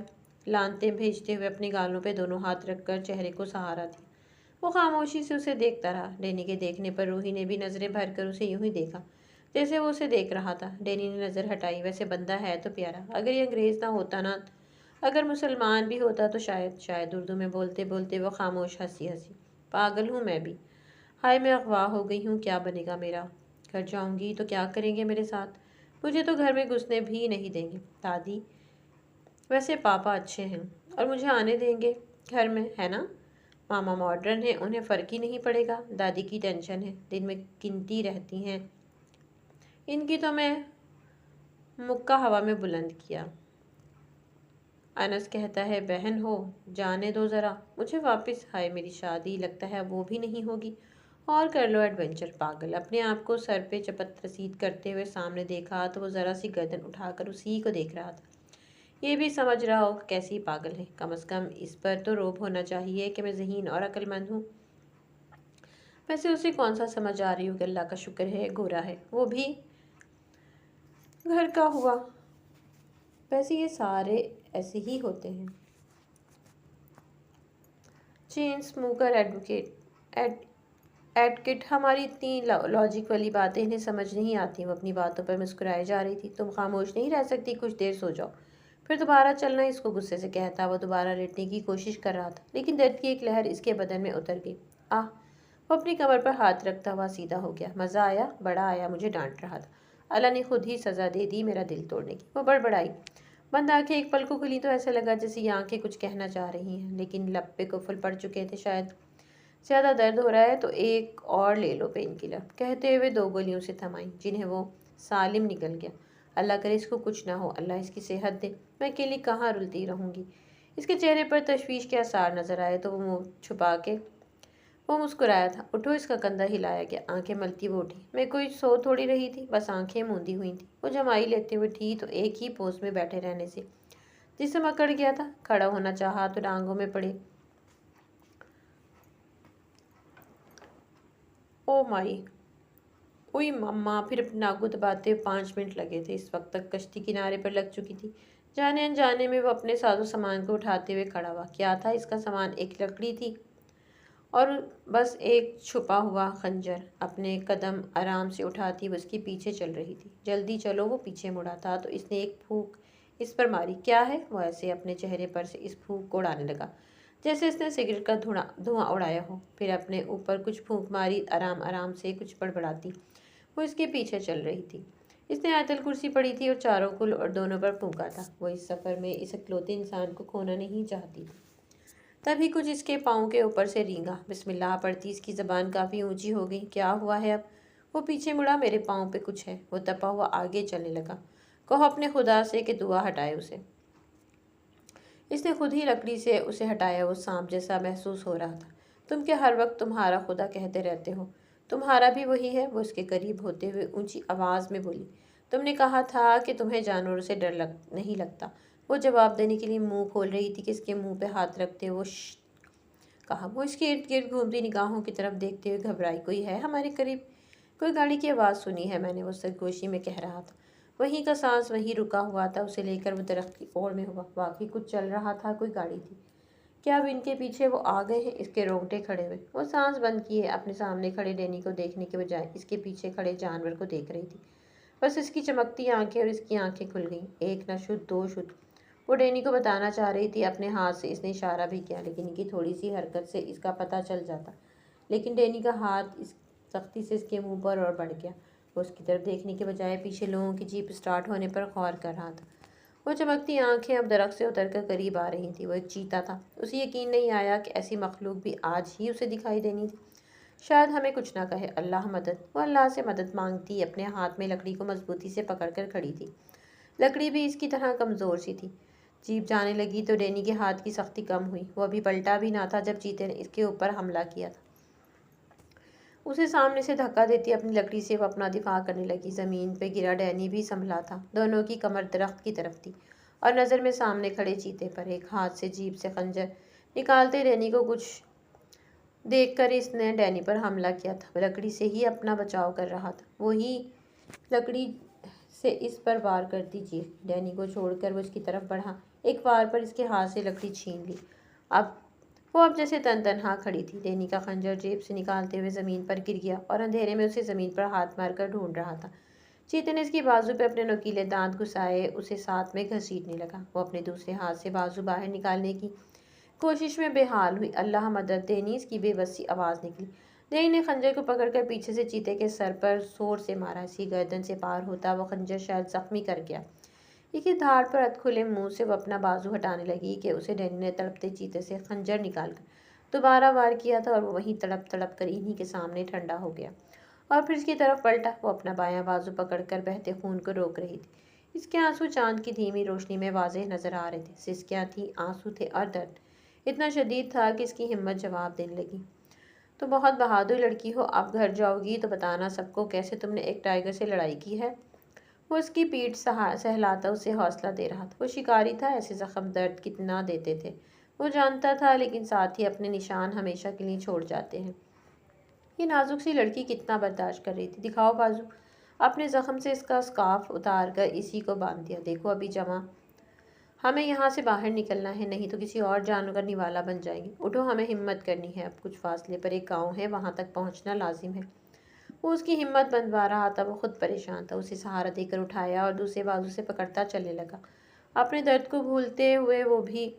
لانتیں بھیجتے ہوئے اپنے گالوں پہ دونوں ہاتھ رکھ کر چہرے کو سہارا دیا۔ وہ خاموشی سے اسے دیکھتا رہا۔ ڈینی کے دیکھنے پر روحی نے بھی نظریں بھر کر اسے یوں ہی دیکھا جیسے وہ اسے دیکھ رہا تھا۔ ڈینی نے نظر ہٹائی۔ ویسے بندہ ہے تو پیارا۔ اگر یہ انگریز نہ ہوتا نا، اگر مسلمان بھی ہوتا تو شاید اردو میں بولتے بولتے وہ خاموش ہنسی۔ پاگل ہوں میں بھی۔ ہائے میں اغوا ہو گئی ہوں، کیا بنے گا میرا؟ گھر جاؤں گی تو کیا کریں گے میرے ساتھ؟ مجھے تو گھر میں گھسنے بھی نہیں دیں گے دادی۔ ویسے پاپا اچھے ہیں اور مجھے آنے دیں گے گھر میں، ہے نا؟ ماما ماڈرن ہے، انہیں فرق ہی نہیں پڑے گا۔ دادی کی ٹینشن ہے، دن میں گنتی رہتی ہیں ان کی، تو میں مکہ ہوا میں بلند کیا۔ انس کہتا ہے بہن ہو، جانے دو ذرا مجھے واپس۔ ہائے میری شادی، لگتا ہے وہ بھی نہیں ہوگی۔ اور کر لو ایڈونچر پاگل۔ اپنے آپ کو سر پہ چپت رسید کرتے ہوئے سامنے دیکھا تو وہ ذرا سی گردن اٹھا کر اسی کو دیکھ رہا تھا۔ یہ بھی سمجھ رہا ہو کہ کیسی پاگل ہے۔ کم از کم اس پر تو روب ہونا چاہیے کہ میں ذہین اور عقل مند ہوں۔ ویسے اسے کون سا سمجھ آ رہی ہوں کہ اللہ کا شکر ہے گورا ہے، وہ بھی گھر کا ہوا۔ ویسے یہ سارے ایسے ہی ہوتے ہیں۔ چین سموکر ایڈکٹ، ہماری اتنی لاجک والی باتیں انہیں سمجھ نہیں آتی۔ وہ اپنی باتوں پر مسکرائے جا رہی تھی۔ تم خاموش نہیں رہ سکتی؟ کچھ دیر سو جاؤ، پھر دوبارہ چلنا۔ اس کو غصے سے کہتا وہ دوبارہ لیٹنے کی کوشش کر رہا تھا، لیکن درد کی ایک لہر اس کے بدن میں اتر گئی۔ آہ! وہ اپنی کمر پر ہاتھ رکھتا ہوا سیدھا ہو گیا۔ مزہ آیا؟ بڑا آیا، مجھے ڈانٹ رہا تھا۔ اللہ نے خود ہی سزا دے دی میرا دل توڑنے کی۔ وہ بڑبڑائی۔ بند آنکھیں ایک پل کو کھلی تو ایسا لگا جیسے یہ آنکھیں کچھ کہنا چاہ رہی ہیں، لیکن لب پہ قفل پڑ چکے تھے۔ شاید زیادہ درد ہو رہا ہے تو ایک اور لے لو پین کلر، کہتے ہوئے 2 گولیوں سے تھمائیں جنہیں وہ سالم نکل گیا۔ اللہ کرے اس کو کچھ نہ ہو، اللہ اس کی صحت دے، میں اکیلی کہاں رلتی رہوں گی۔ اس کے چہرے پر تشویش کے آثار نظر آئے تو وہ منہ چھپا کے وہ مسکرایا تھا۔ اٹھو، اس کا کندھا ہلایا گیا۔ آنکھیں ملتی وہ اٹھی۔ میں کوئی سو تھوڑی رہی تھی، بس آنکھیں موندی ہوئی تھیں۔ وہ جمائی لیتے ہوئے اٹھی تو ایک ہی پوز میں بیٹھے رہنے سے جسم اکڑ گیا تھا۔ کھڑا ہونا چاہا تو ٹانگوں میں پڑے۔ او مائی، اوئی ماما! پھر اپنے ناک کو دباتے ہوئے 5 منٹ لگے تھے۔ اس وقت تک کشتی کنارے پر لگ چکی تھی۔ جانے انجانے میں وہ اپنے ساز و سامان کو اٹھاتے ہوئے کھڑا ہوا۔ کیا تھا اس کا سامان؟ ایک لکڑی تھی اور بس ایک چھپا ہوا خنجر اپنے قدم آرام سے اٹھاتی وہ اس کے پیچھے چل رہی تھی۔ جلدی چلو، وہ پیچھے مڑا تھا تو اس نے ایک پھونک اس پر ماری۔ کیا ہے؟ وہ ایسے اپنے چہرے پر سے اس پھونک کو اڑانے لگا جیسے اس نے سگریٹ کا دھواں اڑایا ہو، پھر اپنے اوپر کچھ پھونک ماری۔ آرام آرام سے کچھ بڑبڑاتی وہ اس کے پیچھے چل رہی تھی۔ اس نے آیت الکرسی پڑھی تھی اور چاروں کل اور دونوں پر پھونکا تھا۔ وہ اس سفر میں اس اکلوتے انسان کو کھونا نہیں چاہتی تھی۔ تبھی کچھ اس کے پاؤں کے اوپر سے رینگا۔ بسم اللہ پڑھتی اس کی زبان کافی اونچی ہو گئی۔ کیا ہوا ہے اب؟ وہ پیچھے مڑا۔ میرے پاؤں پہ کچھ ہے۔ وہ تپا ہوا آگے چلنے لگا۔ کہو اپنے خدا سے کہ دعا ہٹائے اسے۔ اس نے خود ہی لکڑی سے اسے ہٹایا۔ وہ سانپ جیسا محسوس ہو رہا تھا۔ تم کہ ہر وقت تمہارا خدا کہتے رہتے ہو، تمہارا بھی وہی ہے؟ وہ اس کے قریب ہوتے ہوئے اونچی آواز میں بولی۔ تم نے کہا تھا کہ تمہیں جانوروں سے ڈر نہیں لگتا۔ وہ جواب دینے کے لیے منہ کھول رہی تھی کہ اس کے منہ پہ ہاتھ رکھتے وہ کہا۔ وہ اس کے ارد گرد گھومتی نگاہوں کی طرف دیکھتے ہوئے گھبرائی۔ کوئی ہے ہمارے قریب؟ کوئی گاڑی کی آواز سنی ہے میں نے، وہ سرگوشی میں کہہ رہا تھا۔ وہیں کا سانس وہیں رکا ہوا تھا۔ اسے لے کر وہ درخت کی اوڑ میں ہوا۔ واقعی کچھ چل رہا تھا، کوئی گاڑی تھی۔ کیا اب ان کے پیچھے وہ آ گئے ہیں؟ اس کے رونگٹے کھڑے ہوئے۔ وہ سانس بند کیے اپنے سامنے کھڑے ڈینی کو دیکھنے کے بجائے اس کے پیچھے کھڑے جانور کو دیکھ رہی تھی۔ بس اس کی چمکتی آنکھیں اور اس کی آنکھیں کھل گئیں۔ ایک نہ شد، دو شد۔ وہ ڈینی کو بتانا چاہ رہی تھی۔ اپنے ہاتھ سے اس نے اشارہ بھی کیا، لیکن ان کی تھوڑی سی حرکت سے اس کا پتہ چل جاتا۔ لیکن ڈینی کا ہاتھ سختی سے اس کے منہ پر اور بڑھ گیا۔ وہ اس کی طرف دیکھنے کے بجائے پیچھے لوگوں کی جیپ سٹارٹ ہونے پر غور کر رہا تھا۔ وہ چمکتی آنکھیں اب درخت سے اتر کر قریب آ رہی تھیں۔ وہ ایک چیتا تھا۔ اسے یقین نہیں آیا کہ ایسی مخلوق بھی آج ہی اسے دکھائی دینی تھی۔ شاید ہمیں کچھ نہ کہے۔ اللہ مدد! وہ اللہ سے مدد مانگتی اپنے ہاتھ میں لکڑی کو مضبوطی سے پکڑ کر کھڑی تھی۔ لکڑی بھی اس کی طرح کمزور سی تھی۔ جیپ جانے لگی تو ڈینی کے ہاتھ کی سختی کم ہوئی۔ وہ ابھی پلٹا بھی نہ تھا جب چیتے نے اس کے اوپر حملہ کیا تھا۔ اسے سامنے سے دھکا دیتی اپنی لکڑی سے وہ اپنا دفاع کرنے لگی۔ زمین پہ گرا ڈینی بھی سنبھلا تھا۔ دونوں کی کمر درخت کی طرف تھی اور نظر میں سامنے کھڑے چیتے پر۔ ایک ہاتھ سے جیپ سے خنجر نکالتے ڈینی کو کچھ دیکھ کر اس نے ڈینی پر حملہ کیا تھا۔ وہ لکڑی سے ہی اپنا بچاؤ کر رہا تھا۔ وہی لکڑی سے اس پر وار کرتی جیپ ڈینی کو چھوڑ کر وہ اس کی طرف بڑھا۔ ایک وار پر اس کے ہاتھ سے لکڑی چھین لی۔ وہ اب جیسے تنہا کھڑی تھی۔ ڈینی کا خنجر جیب سے نکالتے ہوئے زمین پر گر گیا اور اندھیرے میں اسے زمین پر ہاتھ مار کر ڈھونڈ رہا تھا۔ چیتے نے اس کی بازو پہ اپنے نوکیلے دانت گھسائے، اسے ساتھ میں گھسیٹنے لگا۔ وہ اپنے دوسرے ہاتھ سے بازو باہر نکالنے کی کوشش میں بے حال ہوئی۔ اللہ مدد! ڈینی! اس کی بے بس سی آواز نکلی۔ ڈینی نے خنجر کو پکڑ کر پیچھے سے چیتے کے سر پر زور سے مارا۔ اس کی گردن سے پار ہوتا وہ خنجر شاید زخمی کر گیا۔ اس کی دھاڑ پر ادھ کھلے منہ سے وہ اپنا بازو ہٹانے لگی کہ اسے ڈینی نے تڑپتے چیتے سے خنجر نکال کر دوبارہ وار کیا تھا اور وہ وہیں تڑپ تڑپ کر انہی کے سامنے ٹھنڈا ہو گیا اور پھر اس کی طرف پلٹا۔ وہ اپنا بایاں بازو پکڑ کر بہتے خون کو روک رہی تھی۔ اس کے آنسو چاند کی دھیمی روشنی میں واضح نظر آ رہے تھے۔ سسکیاں تھیں، آنسو تھے اور درد اتنا شدید تھا کہ اس کی ہمت جواب دینے لگی۔ تو بہت بہادر لڑکی ہو۔ اب گھر جاؤ گی تو بتانا سب کو کیسے تم نے ایک ٹائیگر سے لڑائی کی ہے۔ وہ اس کی پیٹھ سہلاتا اسے حوصلہ دے رہا تھا۔ وہ شکاری تھا، ایسے زخم درد کتنا دیتے تھے وہ جانتا تھا، لیکن ساتھ ہی اپنے نشان ہمیشہ کے لیے چھوڑ جاتے ہیں۔ یہ نازک سی لڑکی کتنا برداشت کر رہی تھی۔ دکھاؤ بازو۔ اپنے زخم سے اس کا سکارف اتار کر اسی کو باندھ دیا۔ دیکھو ابھی جمع۔ ہمیں یہاں سے باہر نکلنا ہے، نہیں تو کسی اور جانور کا نوالا بن جائیں گے۔ اٹھو، ہمیں ہمت کرنی ہے۔ اب کچھ فاصلے پر ایک گاؤں ہے، وہاں تک پہنچنا لازم ہے۔ وہ اس کی ہمت بندھوا رہا تھا۔ وہ خود پریشان تھا۔ اسے سہارا دے کر اٹھایا اور دوسرے بازو سے پکڑتا چلنے لگا۔ اپنے درد کو بھولتے ہوئے وہ بھی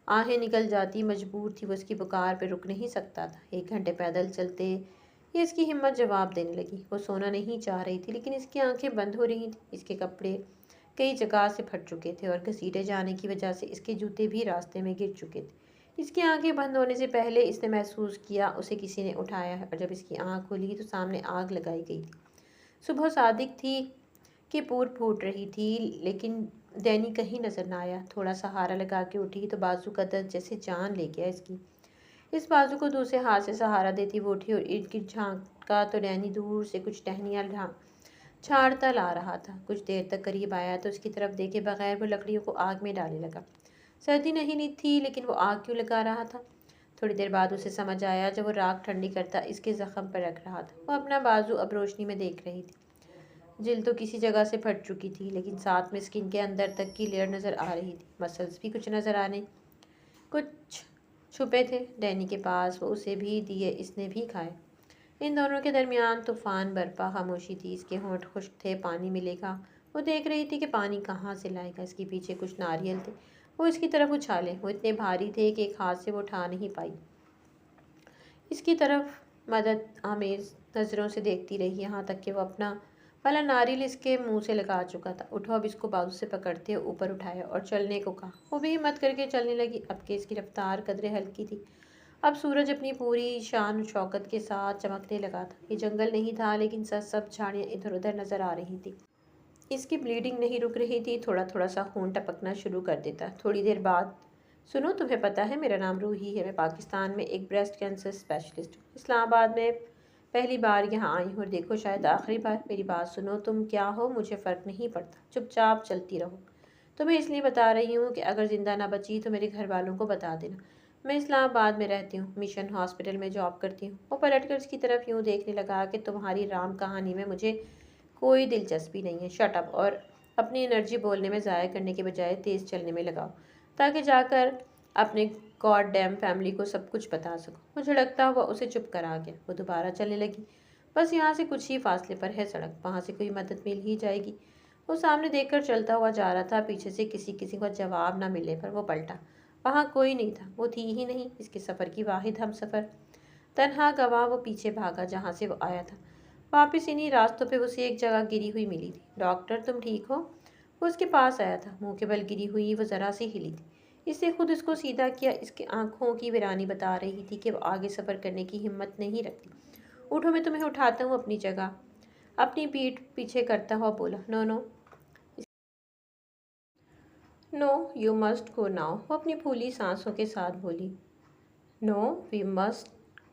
آہیں نکل جاتی مجبور تھی۔ وہ اس کی پکار پہ رک نہیں سکتا تھا۔ 1 گھنٹے پیدل چلتے یہ اس کی ہمت جواب دینے لگی۔ وہ سونا نہیں چاہ رہی تھی، لیکن اس کی آنکھیں بند ہو رہی تھیں۔ اس کے کپڑے کئی جگہ سے پھٹ چکے تھے اور گھسیٹے جانے کی وجہ سے اس کے جوتے بھی راستے میں گر چکے تھے۔ اس کی آنکھیں بند ہونے سے پہلے اس نے محسوس کیا اسے کسی نے اٹھایا ہے، اور جب اس کی آنکھ کھلی تو سامنے آگ لگائی گئی تھی۔ صبح صادق تھی کہ پھوٹ رہی تھی، لیکن ڈینی کہیں نظر نہ آیا۔ تھوڑا سہارا لگا کے اٹھی تو بازو کا درد جیسے جان لے گیا اس کی۔ اس بازو کو دوسرے ہاتھ سے سہارا دیتی وہ اٹھی اور ارد گرد جھانکا تو ڈینی دور سے کچھ ٹہنیاں چھاڑتا لا رہا تھا۔ کچھ دیر تک قریب آیا تو اس کی طرف دیکھے بغیر وہ لکڑیوں کو آگ میں ڈالنے لگا۔ سردی نہیں تھی، لیکن وہ آگ کیوں لگا رہا تھا؟ تھوڑی دیر بعد اسے سمجھ آیا جب وہ راکھ ٹھنڈی کرتا اس کے زخم پر رکھ رہا تھا۔ وہ اپنا بازو اب روشنی میں دیکھ رہی تھی۔ جلد تو کسی جگہ سے پھٹ چکی تھی، لیکن ساتھ میں اسکن کے اندر تک کی لیئر نظر آ رہی تھی۔ مسلز بھی کچھ نظر آنے کچھ چھپے تھے ڈینی کے پاس، وہ اسے بھی دیے، اس نے بھی کھائے۔ ان دونوں کے درمیان طوفان برپا، خاموشی تھی، اس کے ہونٹ خشک تھے، پانی ملے گا؟ وہ دیکھ رہی تھی کہ پانی کہاں سے لائے گا۔ اس کے پیچھے کچھ ناریل تھے، وہ اس کی طرف اچھالے، وہ اتنے بھاری تھے کہ ایک ہاتھ سے وہ اٹھا نہیں پائی۔ اس کی طرف مدد آمیز نظروں سے دیکھتی رہی، یہاں تک کہ وہ اپنا والا ناریل اس کے منہ سے لگا چکا تھا۔ اٹھو، اب اس کو بازو سے پکڑتے اوپر اٹھایا اور چلنے کو کہا۔ وہ بھی ہمت کر کے چلنے لگی، اب کہ اس کی رفتار قدرے ہلکی تھی۔ اب سورج اپنی پوری شان و شوکت کے ساتھ چمکنے لگا تھا۔ یہ جنگل نہیں تھا، لیکن سرسبز جھاڑیاں ادھر ادھر نظر آ رہی تھیں۔ اس کی بلیڈنگ نہیں رک رہی تھی، تھوڑا تھوڑا سا خون ٹپکنا شروع کر دیتا۔ تھوڑی دیر بعد، سنو، تمہیں پتہ ہے میرا نام روحی ہے، میں پاکستان میں ایک بریسٹ کینسر اسپیشلسٹ ہوں۔ اسلام آباد میں پہلی بار یہاں آئی ہوں، اور دیکھو شاید آخری بار۔ میری بات سنو، تم کیا ہو مجھے فرق نہیں پڑتا، چپ چاپ چلتی رہو۔ تمہیں اس لیے بتا رہی ہوں کہ اگر زندہ نہ بچی تو میرے گھر والوں کو بتا دینا۔ میں اسلام آباد میں رہتی ہوں، مشن ہاسپٹل میں جاب کرتی ہوں۔ وہ پلٹ کر اس کی طرف یوں دیکھنے لگا کہ تمہاری رام کہانی میں مجھے کوئی دلچسپی نہیں ہے، شٹ اپ، اور اپنی انرجی بولنے میں ضائع کرنے کے بجائے تیز چلنے میں لگاؤ، تاکہ جا کر اپنے گاڈ ڈیم فیملی کو سب کچھ بتا سکو۔ وہ جھڑکتا ہوا اسے چپ کرا گیا۔ وہ دوبارہ چلنے لگی۔ بس یہاں سے کچھ ہی فاصلے پر ہے سڑک، وہاں سے کوئی مدد مل ہی جائے گی۔ وہ سامنے دیکھ کر چلتا ہوا جا رہا تھا، پیچھے سے کسی کا جواب نہ ملنے پر وہ پلٹا۔ وہاں کوئی نہیں تھا، وہ تھی ہی نہیں، اس کے سفر کی واحد ہم سفر۔ تنہا گواہ وہ پیچھے بھاگا جہاں سے وہ آیا تھا۔ واپس انہی راستوں پہ اسے ایک جگہ گری ہوئی ملی تھی۔ ڈاکٹر، تم ٹھیک ہو؟ وہ اس کے پاس آیا تھا، منہ کے بل گری ہوئی، وہ ذرا سی ہلی تھی۔ اس نے خود اس کو سیدھا کیا، اس کی آنکھوں کی ویرانی بتا رہی تھی کہ وہ آگے سفر کرنے کی ہمت نہیں رکھتی۔ اٹھو، میں تمہیں اٹھاتا ہوں اپنی جگہ۔ اپنی پیٹھ پیچھے کرتا ہوا بولا۔ No no no, you must go now, وہ اپنی پھولی سانسوں کے ساتھ بولی۔ No, we must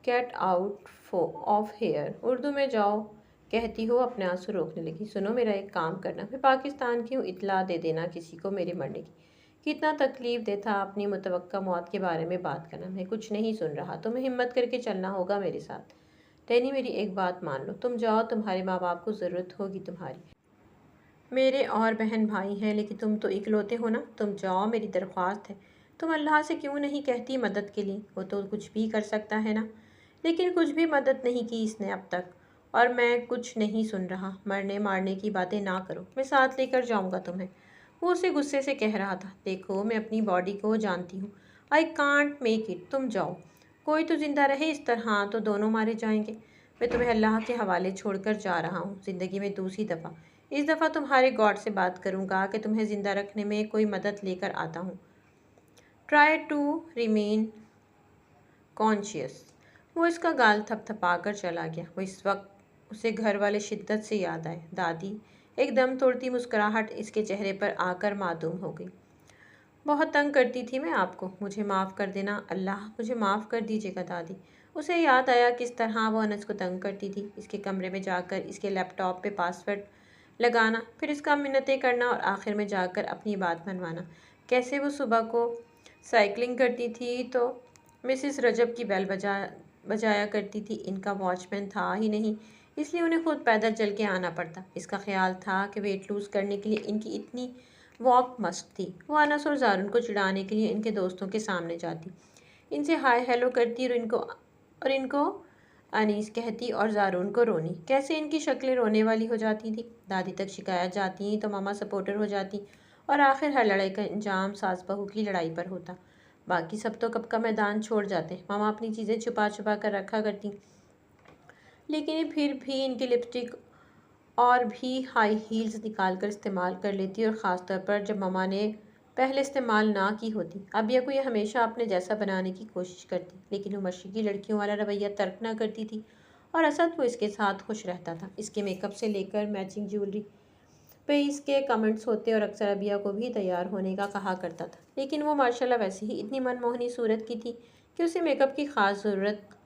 get out of here, Urdu میں جاؤ کہتی ہو اپنے آنسو روکنے لگی۔ سنو، میرا ایک کام کرنا، میں پاکستان کی ہوں، اطلاع دے دینا کسی کو میرے مرنے کی۔ کتنا تکلیف دہ تھا اپنی متوقع موت کے بارے میں بات کرنا۔ میں کچھ نہیں سن رہا، تمہیں ہمت کر کے چلنا ہوگا میرے ساتھ۔ ڈینی، میری ایک بات مان لو، تم جاؤ، تمہارے ماں باپ کو ضرورت ہوگی تمہاری۔ میرے اور بہن بھائی ہیں، لیکن تم تو اکلوتے ہو نا، تم جاؤ، میری درخواست ہے۔ تم اللہ سے کیوں نہیں کہتی مدد کے لیے؟ وہ تو کچھ بھی کر سکتا ہے نا۔ لیکن کچھ بھی مدد نہیں کی اس نے اب تک، اور میں کچھ نہیں سن رہا۔ مرنے مارنے کی باتیں نہ کرو، میں ساتھ لے کر جاؤں گا تمہیں، وہ اسے غصے سے کہہ رہا تھا۔ دیکھو، میں اپنی باڈی کو جانتی ہوں، آئی کانٹ میک اٹ، تم جاؤ۔ کوئی تو زندہ رہے، اس طرح تو دونوں مارے جائیں گے۔ میں تمہیں اللہ کے حوالے چھوڑ کر جا رہا ہوں، زندگی میں دوسری دفعہ۔ اس دفعہ تمہارے گاڈ سے بات کروں گا کہ تمہیں زندہ رکھنے میں کوئی مدد لے کر آتا ہوں۔ Try to remain conscious. وہ اس کا گال تھپ تھپا کر چلا گیا۔ وہ اس وقت اسے گھر والے شدت سے یاد آئے۔ دادی، ایک دم توڑتی مسکراہٹ اس کے چہرے پر آ کر معدوم ہو گئی۔ بہت تنگ کرتی تھی میں آپ کو، مجھے معاف کر دینا، اللہ مجھے معاف کر دیجیے گا دادی۔ اسے یاد آیا کس طرح وہ انس کو تنگ کرتی تھی، اس کے کمرے میں جا کر اس کے لیپ ٹاپ پہ پاس ورڈ لگانا، پھر اس کا منتیں کرنا اور آخر میں جا کر اپنی بات منوانا۔ کیسے وہ صبح کو سائیکلنگ کرتی تھی تو مسز رجب کی بیل بجایا کرتی تھی، ان کا واچ مین تھا ہی نہیں، اس لیے انہیں خود پیدل چل کے آنا پڑتا۔ اس کا خیال تھا کہ ویٹ لوز کرنے کے لیے ان کی اتنی واک مسٹ تھی۔ وہ انس اور زارون کو چڑھانے کے لیے ان کے دوستوں کے سامنے جاتی، ان سے ہائی ہیلو کرتی اور ان کو انیس کہتی اور زارون کو رونی۔ کیسے ان کی شکلیں رونے والی ہو جاتی تھیں۔ دادی تک شکایت جاتی تو ماما سپورٹر ہو جاتی، اور آخر ہر لڑائی کا انجام ساس بہو کی لڑائی پر ہوتا۔ باقی سب تو کب کا میدان چھوڑ جاتے۔ ماما اپنی چیزیں چھپا چھپا کر رکھا کرتی، لیکن پھر بھی ان کی لپسٹک اور بھی ہائی ہیلز نکال کر استعمال کر لیتی، اور خاص طور پر جب ماما نے پہلے استعمال نہ کی ہوتی۔ ابیا کو یہ ہمیشہ اپنے جیسا بنانے کی کوشش کرتی، لیکن وہ مشرقی لڑکیوں والا رویہ ترک نہ کرتی تھی، اور اسد وہ اس کے ساتھ خوش رہتا تھا۔ اس کے میک اپ سے لے کر میچنگ جیولری پہ اس کے کمنٹس ہوتے، اور اکثر ابیا کو بھی تیار ہونے کا کہا کرتا تھا، لیکن وہ ماشاءاللہ ویسے ہی اتنی من موہنی صورت کی تھی کہ اسے میک اپ کی خاص ضرورت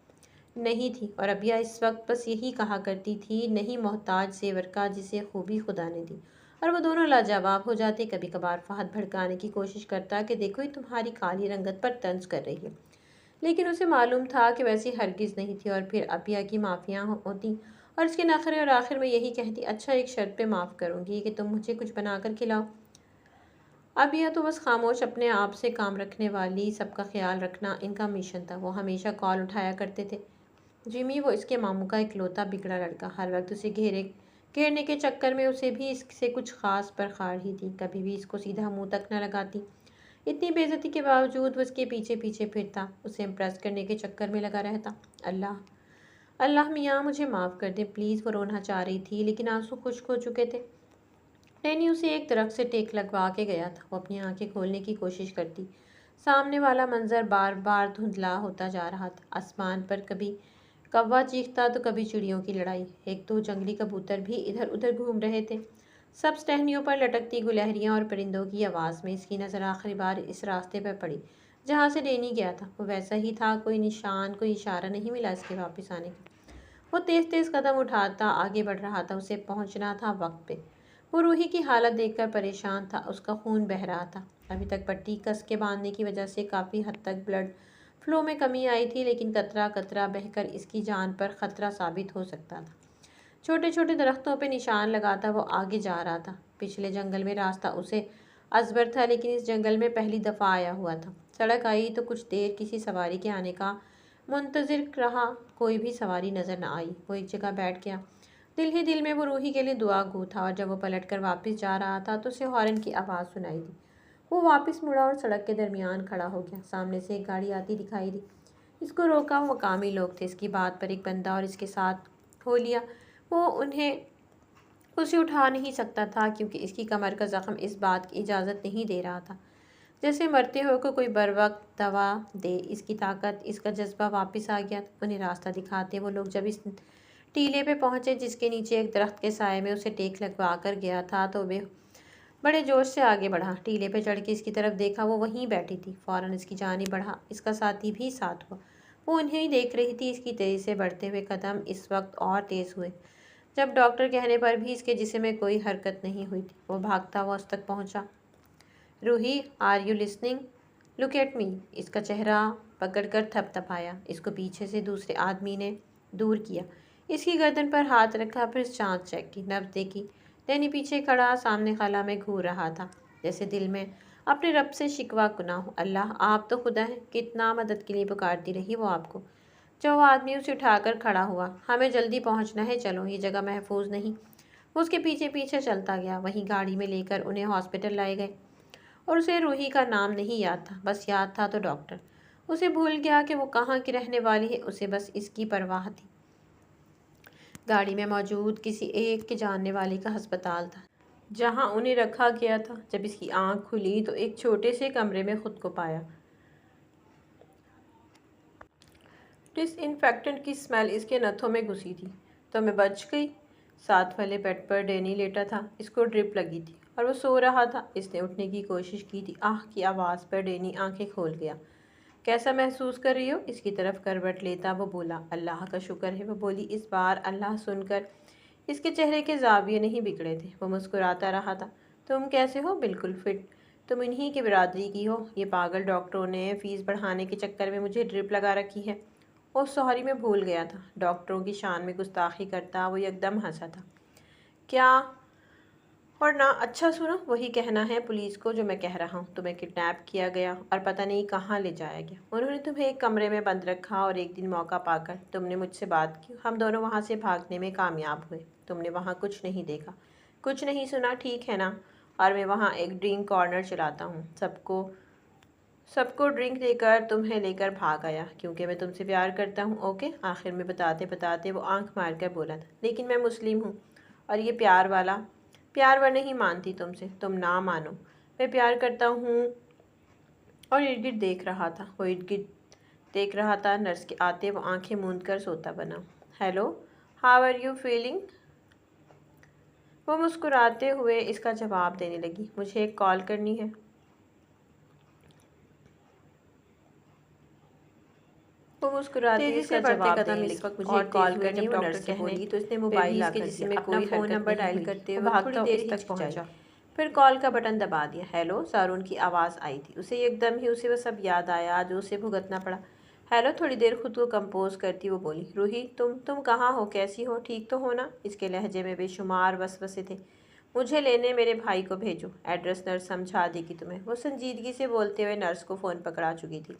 نہیں تھی، اور ابیا اس وقت بس یہی کہا کرتی تھی، نہیں محتاج زیور کا جسے خوبی خدا نے دی، اور وہ دونوں لاجواب ہو جاتے۔ کبھی کبھار فہد بھڑکانے کی کوشش کرتا کہ دیکھو یہ تمہاری کالی رنگت پر طنز کر رہی ہے، لیکن اسے معلوم تھا کہ ویسی ہرگز نہیں تھی، اور پھر ابیا کی معافیاں ہوتی اور اس کے نخرے، اور آخر میں یہی کہتی، اچھا ایک شرط پہ معاف کروں گی کہ تم مجھے کچھ بنا کر کھلاؤ۔ اب یہ تو بس خاموش اپنے آپ سے کام رکھنے والی، سب کا خیال رکھنا ان کا مشن تھا۔ وہ ہمیشہ کال اٹھایا کرتے تھے۔ جمی وہ اس کے ماموں کا اکلوتا بگڑا لڑکا، ہر وقت اسے گھیرنے کے چکر میں اسے بھی اس سے کچھ خاص برخاڑ ہی تھی، کبھی بھی اس کو سیدھا منہ تک نہ لگاتی۔ اتنی بے عزتی کے باوجود وہ اس کے پیچھے پیچھے پھرتا، اسے امپریس کرنے کے چکر میں لگا رہتا۔ اللہ اللہ میاں مجھے معاف کر دے پلیز۔ وہ رونا چاہ رہی تھی لیکن آنسو خشک ہو چکے تھے۔ ڈینی اسے ایک درخت سے ٹیک لگوا کے گیا تھا۔ وہ اپنی آنکھیں کھولنے کی کوشش کرتی، سامنے والا منظر بار بار دھندلا ہوتا جا رہا تھا۔ آسمان پر کبھی کوا چیختا تو کبھی چڑیوں کی لڑائی، ایک دو جنگلی کبوتر بھی ادھر ادھر گھوم رہے تھے، سب ٹہنیوں پر لٹکتی گلہریاں اور پرندوں کی آواز میں اس کی نظر آخری بار اس راستے پر پڑی جہاں سے ڈینی گیا تھا۔ وہ ویسا ہی تھا، کوئی نشان، کوئی اشارہ نہیں ملا اس کے واپس آنے کا۔ وہ تیز تیز قدم اٹھاتا آگے بڑھ رہا تھا، اسے پہنچنا تھا وقت پہ۔ وہ روحی کی حالت دیکھ کر پریشان تھا، اس کا خون بہہ رہا تھا۔ ابھی تک پٹی کس کے باندھنے کی وجہ سے کافی حد تک بلڈ فلو میں کمی آئی تھی، لیکن قطرہ قطرہ بہہ کر اس کی جان پر خطرہ ثابت ہو سکتا تھا۔ چھوٹے چھوٹے درختوں پہ نشان لگاتا وہ آگے جا رہا تھا۔ پچھلے جنگل میں راستہ اسے ازبر تھا، لیکن اس جنگل میں پہلی دفعہ آیا ہوا تھا۔ سڑک آئی تو کچھ دیر کسی سواری کے آنے کا منتظر رہا، کوئی بھی سواری نظر نہ آئی۔ وہ ایک جگہ بیٹھ گیا، دل ہی دل میں وہ روحی کے لیے دعا گو تھا، اور جب وہ پلٹ کر واپس جا رہا تھا تو اسے ہارن کی آواز سنائی دی۔ وہ واپس مڑا اور سڑک کے درمیان کھڑا ہو گیا۔ سامنے سے ایک گاڑی آتی دکھائی دی، اس کو روکا۔ وہ مقامی لوگ تھے، اس کی بات پر ایک بندہ اور اس کے ساتھ ہو لیا۔ وہ اسے اٹھا نہیں سکتا تھا کیونکہ اس کی کمر کا زخم اس بات کی اجازت نہیں دے رہا تھا، جیسے مرتے ہوئے کو کوئی بر وقت دوا دے۔ اس کی طاقت، اس کا جذبہ واپس آ گیا۔ انہیں راستہ دکھاتے وہ لوگ جب اس ٹیلے پہ پہنچے جس کے نیچے ایک درخت کے سائے میں اسے ٹیک لگوا کر گیا تھا تو وہ بڑے جوش سے آگے بڑھا۔ ٹیلے پہ چڑھ کے اس کی طرف دیکھا، وہ وہیں بیٹھی تھی۔ فوراً اس کی جانب بڑھا، اس کا ساتھی بھی ساتھ ہوا۔ وہ انہیں ہی دیکھ رہی تھی۔ اس کی تیزی سے بڑھتے ہوئے قدم اس وقت اور تیز ہوئے جب ڈاکٹر کہنے پر بھی اس کے جسم میں کوئی حرکت نہیں ہوئی تھی۔ وہ بھاگتا ہوا اس تک پہنچا۔ Roohi are you listening? Look at me. اس کا چہرہ پکڑ کر تھپ تھپایا۔ اس کو پیچھے سے دوسرے آدمی نے دور کیا، اس کی گردن پر ہاتھ رکھا، پھر سانس چیک کی، نبض دیکھی۔ ڈینی پیچھے کھڑا سامنے خلا میں گھور رہا تھا، جیسے دل میں اپنے رب سے شکوہ کنا ہو۔ اللہ آپ تو خدا ہیں، کتنا مدد کے لیے پکارتی رہی وہ آپ کو۔ جو وہ آدمی اسے اٹھا کر کھڑا ہوا۔ ہمیں جلدی پہنچنا ہے، چلو، یہ جگہ محفوظ نہیں۔ وہ اس کے پیچھے پیچھے چلتا گیا، وہیں گاڑی میں لے کر انہیں ہاسپٹل لائے گئے، اور اسے روحی کا نام نہیں یاد تھا، بس یاد تھا تو ڈاکٹر۔ اسے بھول گیا کہ وہ کہاں کی رہنے والی ہے، اسے بس اس کی پرواہ تھی۔ گاڑی میں موجود کسی ایک کے جاننے والے کا ہسپتال تھا جہاں انہیں رکھا گیا تھا۔ جب اس کی آنکھ کھلی تو ایک چھوٹے سے کمرے میں خود کو پایا۔ ڈس انفیکٹنٹ کی اسمیل اس کے نتھوں میں گھسی تھی۔ تو میں بچ گئی۔ ساتھ والے بیڈ پر ڈینی لیٹا تھا، اس کو ڈرپ لگی تھی اور وہ سو رہا تھا۔ اس نے اٹھنے کی کوشش کی تھی، آہ کی آواز پر ڈینی آنکھیں کھول گیا۔ کیسا محسوس کر رہی ہو؟ اس کی طرف کروٹ لیتا وہ بولا۔ اللہ کا شکر ہے، وہ بولی۔ اس بار اللہ سن کر اس کے چہرے کے زاویے نہیں بگڑے تھے، وہ مسکراتا رہا تھا۔ تم کیسے ہو؟ بالکل فٹ۔ تم انہی کی برادری کی ہو؟ یہ پاگل ڈاکٹروں نے فیس بڑھانے کے چکر میں مجھے ڈرپ لگا رکھی ہے۔ اوہ سوری، میں بھول گیا تھا۔ ڈاکٹروں کی شان میں گستاخی کرتا وہ یکدم ہنسا تھا۔ کیا اور نہ اچھا سنا، وہی کہنا ہے پولیس کو جو میں کہہ رہا ہوں۔ تمہیں کڈنیپ کیا گیا اور پتہ نہیں کہاں لے جایا گیا۔ انہوں نے تمہیں ایک کمرے میں بند رکھا اور ایک دن موقع پا کر تم نے مجھ سے بات کی۔ ہم دونوں وہاں سے بھاگنے میں کامیاب ہوئے۔ تم نے وہاں کچھ نہیں دیکھا، کچھ نہیں سنا، ٹھیک ہے نا؟ اور میں وہاں ایک ڈرنک کارنر چلاتا ہوں، سب کو ڈرنک دے کر تمہیں لے کر بھاگ آیا کیونکہ میں تم سے پیار کرتا ہوں، اوکے؟ آخر میں بتاتے بتاتے وہ آنکھ مار کر بولا تھا، لیکن میں مسلم ہوں اور یہ پیار وہ نہیں مانتی تم سے۔ تم نہ مانو، میں پیار کرتا ہوں۔ اور ارد گرد دیکھ رہا تھا، وہ ارد گرد دیکھ رہا تھا۔ نرس کے آتے وہ آنکھیں موند کر سوتا بنا۔ Hello, how are you feeling? وہ مسکراتے ہوئے اس کا جواب دینے لگی۔ مجھے ایک کال کرنی ہے۔ وہ مسکراتے اس کا جواب دینے لگی۔ مجھے ایک کال کرنی، وہ نرس سے بولی تو اس نے موبائل لا کر دیا۔ اپنا فون نمبر ڈائل کرتے ہوئے تھوڑی دیر ہچکچائی، پھر کال کا بٹن دبا دیا۔ ہیلو، سارون کی آواز آئی تھی۔ اسے یکدم ہی اسے وہ سب یاد آیا جو اسے بھگتنا پڑا۔ ہیلو، تھوڑی دیر خود کو کمپوز کرتی وہ بولی۔ روحی، تم کہاں ہو؟ کیسی ہو؟ ٹھیک تو ہو نا؟ اس کے لہجے میں بے شمار وسوسے تھے۔ مجھے لینے میرے بھائی کو بھیجو، ایڈریس نرس سمجھا دے گی تمہیں۔ وہ سنجیدگی سے بولتے ہوئے نرس کو فون پکڑا چکی تھی۔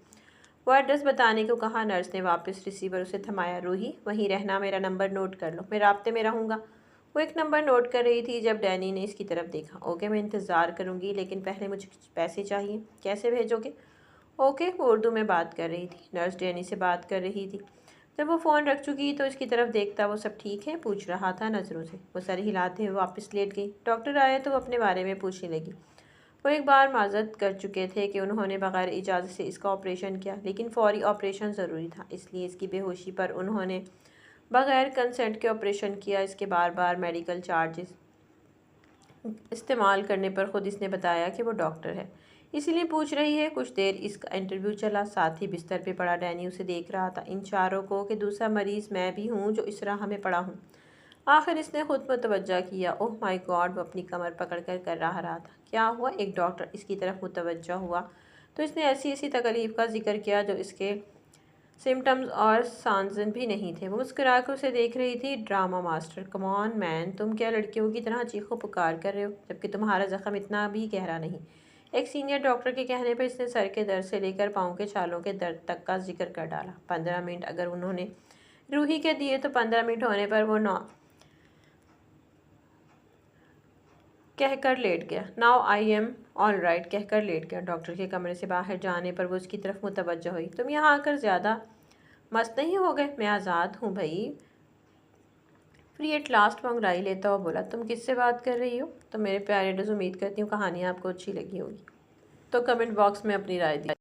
وہ ایڈریس بتانے کو کہا، نرس نے واپس ریسیور اسے تھمایا۔ روحی وہیں رہنا، میرا نمبر نوٹ کر لو، میں رابطے میں رہوں گا۔ وہ ایک نمبر نوٹ کر رہی تھی جب ڈینی نے اس کی طرف دیکھا۔ اوکے میں انتظار کروں گی، لیکن پہلے مجھے کچھ پیسے چاہیے۔ کیسے بھیجو گے؟ اوکے، وہ اردو میں بات کر رہی تھی۔ نرس ڈینی سے بات کر رہی تھی۔ جب وہ فون رکھ چکی تو اس کی طرف دیکھتا، وہ سب ٹھیک ہے پوچھ رہا تھا نظروں سے۔ وہ سر ہلاتے ہوئے واپس لیٹ گئی۔ ڈاکٹر آئے تو وہ اپنے بارے میں پوچھنے لگی۔ وہ ایک بار معذرت کر چکے تھے کہ انہوں نے بغیر اجازت سے اس کا آپریشن کیا، لیکن فوری آپریشن ضروری تھا، اس لیے اس کی بے ہوشی پر انہوں نے بغیر کنسنٹ کے آپریشن کیا۔ اس کے بار بار میڈیکل چارجز استعمال کرنے پر خود اس نے بتایا کہ وہ ڈاکٹر ہے، اسی لیے پوچھ رہی ہے۔ کچھ دیر اس کا انٹرویو چلا، ساتھ ہی بستر پہ پڑا ڈینی اسے دیکھ رہا تھا، ان چاروں کو، کہ دوسرا مریض میں بھی ہوں جو اس راہ میں پڑا ہوں۔ آخر اس نے خود متوجہ کیا۔ اوہ مائی گاڈ، وہ اپنی کمر پکڑ کر رہا تھا۔ کیا ہوا؟ ایک ڈاکٹر اس کی طرف متوجہ ہوا تو اس نے ایسی تکلیف کا ذکر کیا جو اس کے سمپٹمز اور سائنز بھی نہیں تھے۔ وہ مسکرا کر اسے دیکھ رہی تھی۔ ڈرامہ ماسٹر، کم آن مین، تم کیا لڑکیوں کی طرح چیخ و پکار کر رہے ہو جبکہ تمہارا زخم اتنا بھی گہرا نہیں؟ ایک سینئر ڈاکٹر کے کہنے پر اس نے سر کے درد سے لے کر پاؤں کے چھالوں کے درد تک کا ذکر کر ڈالا۔ 15 منٹ اگر انہوں نے روحی کے دیے تو 15 منٹ ہونے پر وہ کہہ کر لیٹ گیا۔ Now I am all right کہہ کر لیٹ گیا۔ ڈاکٹر کے کمرے سے باہر جانے پر وہ اس کی طرف متوجہ ہوئی۔ تم یہاں آ کر زیادہ مست نہیں ہو گئے؟ میں آزاد ہوں بھائی، فری ایٹ لاسٹ، وہ انگڑائی لیتا ہوا بولا۔ تم کس سے بات کر رہی ہو؟ تو میرے پیارے ڈز، امید کرتی ہوں کہانی آپ کو اچھی لگی ہوگی، تو کمنٹ باکس میں اپنی رائے دی۔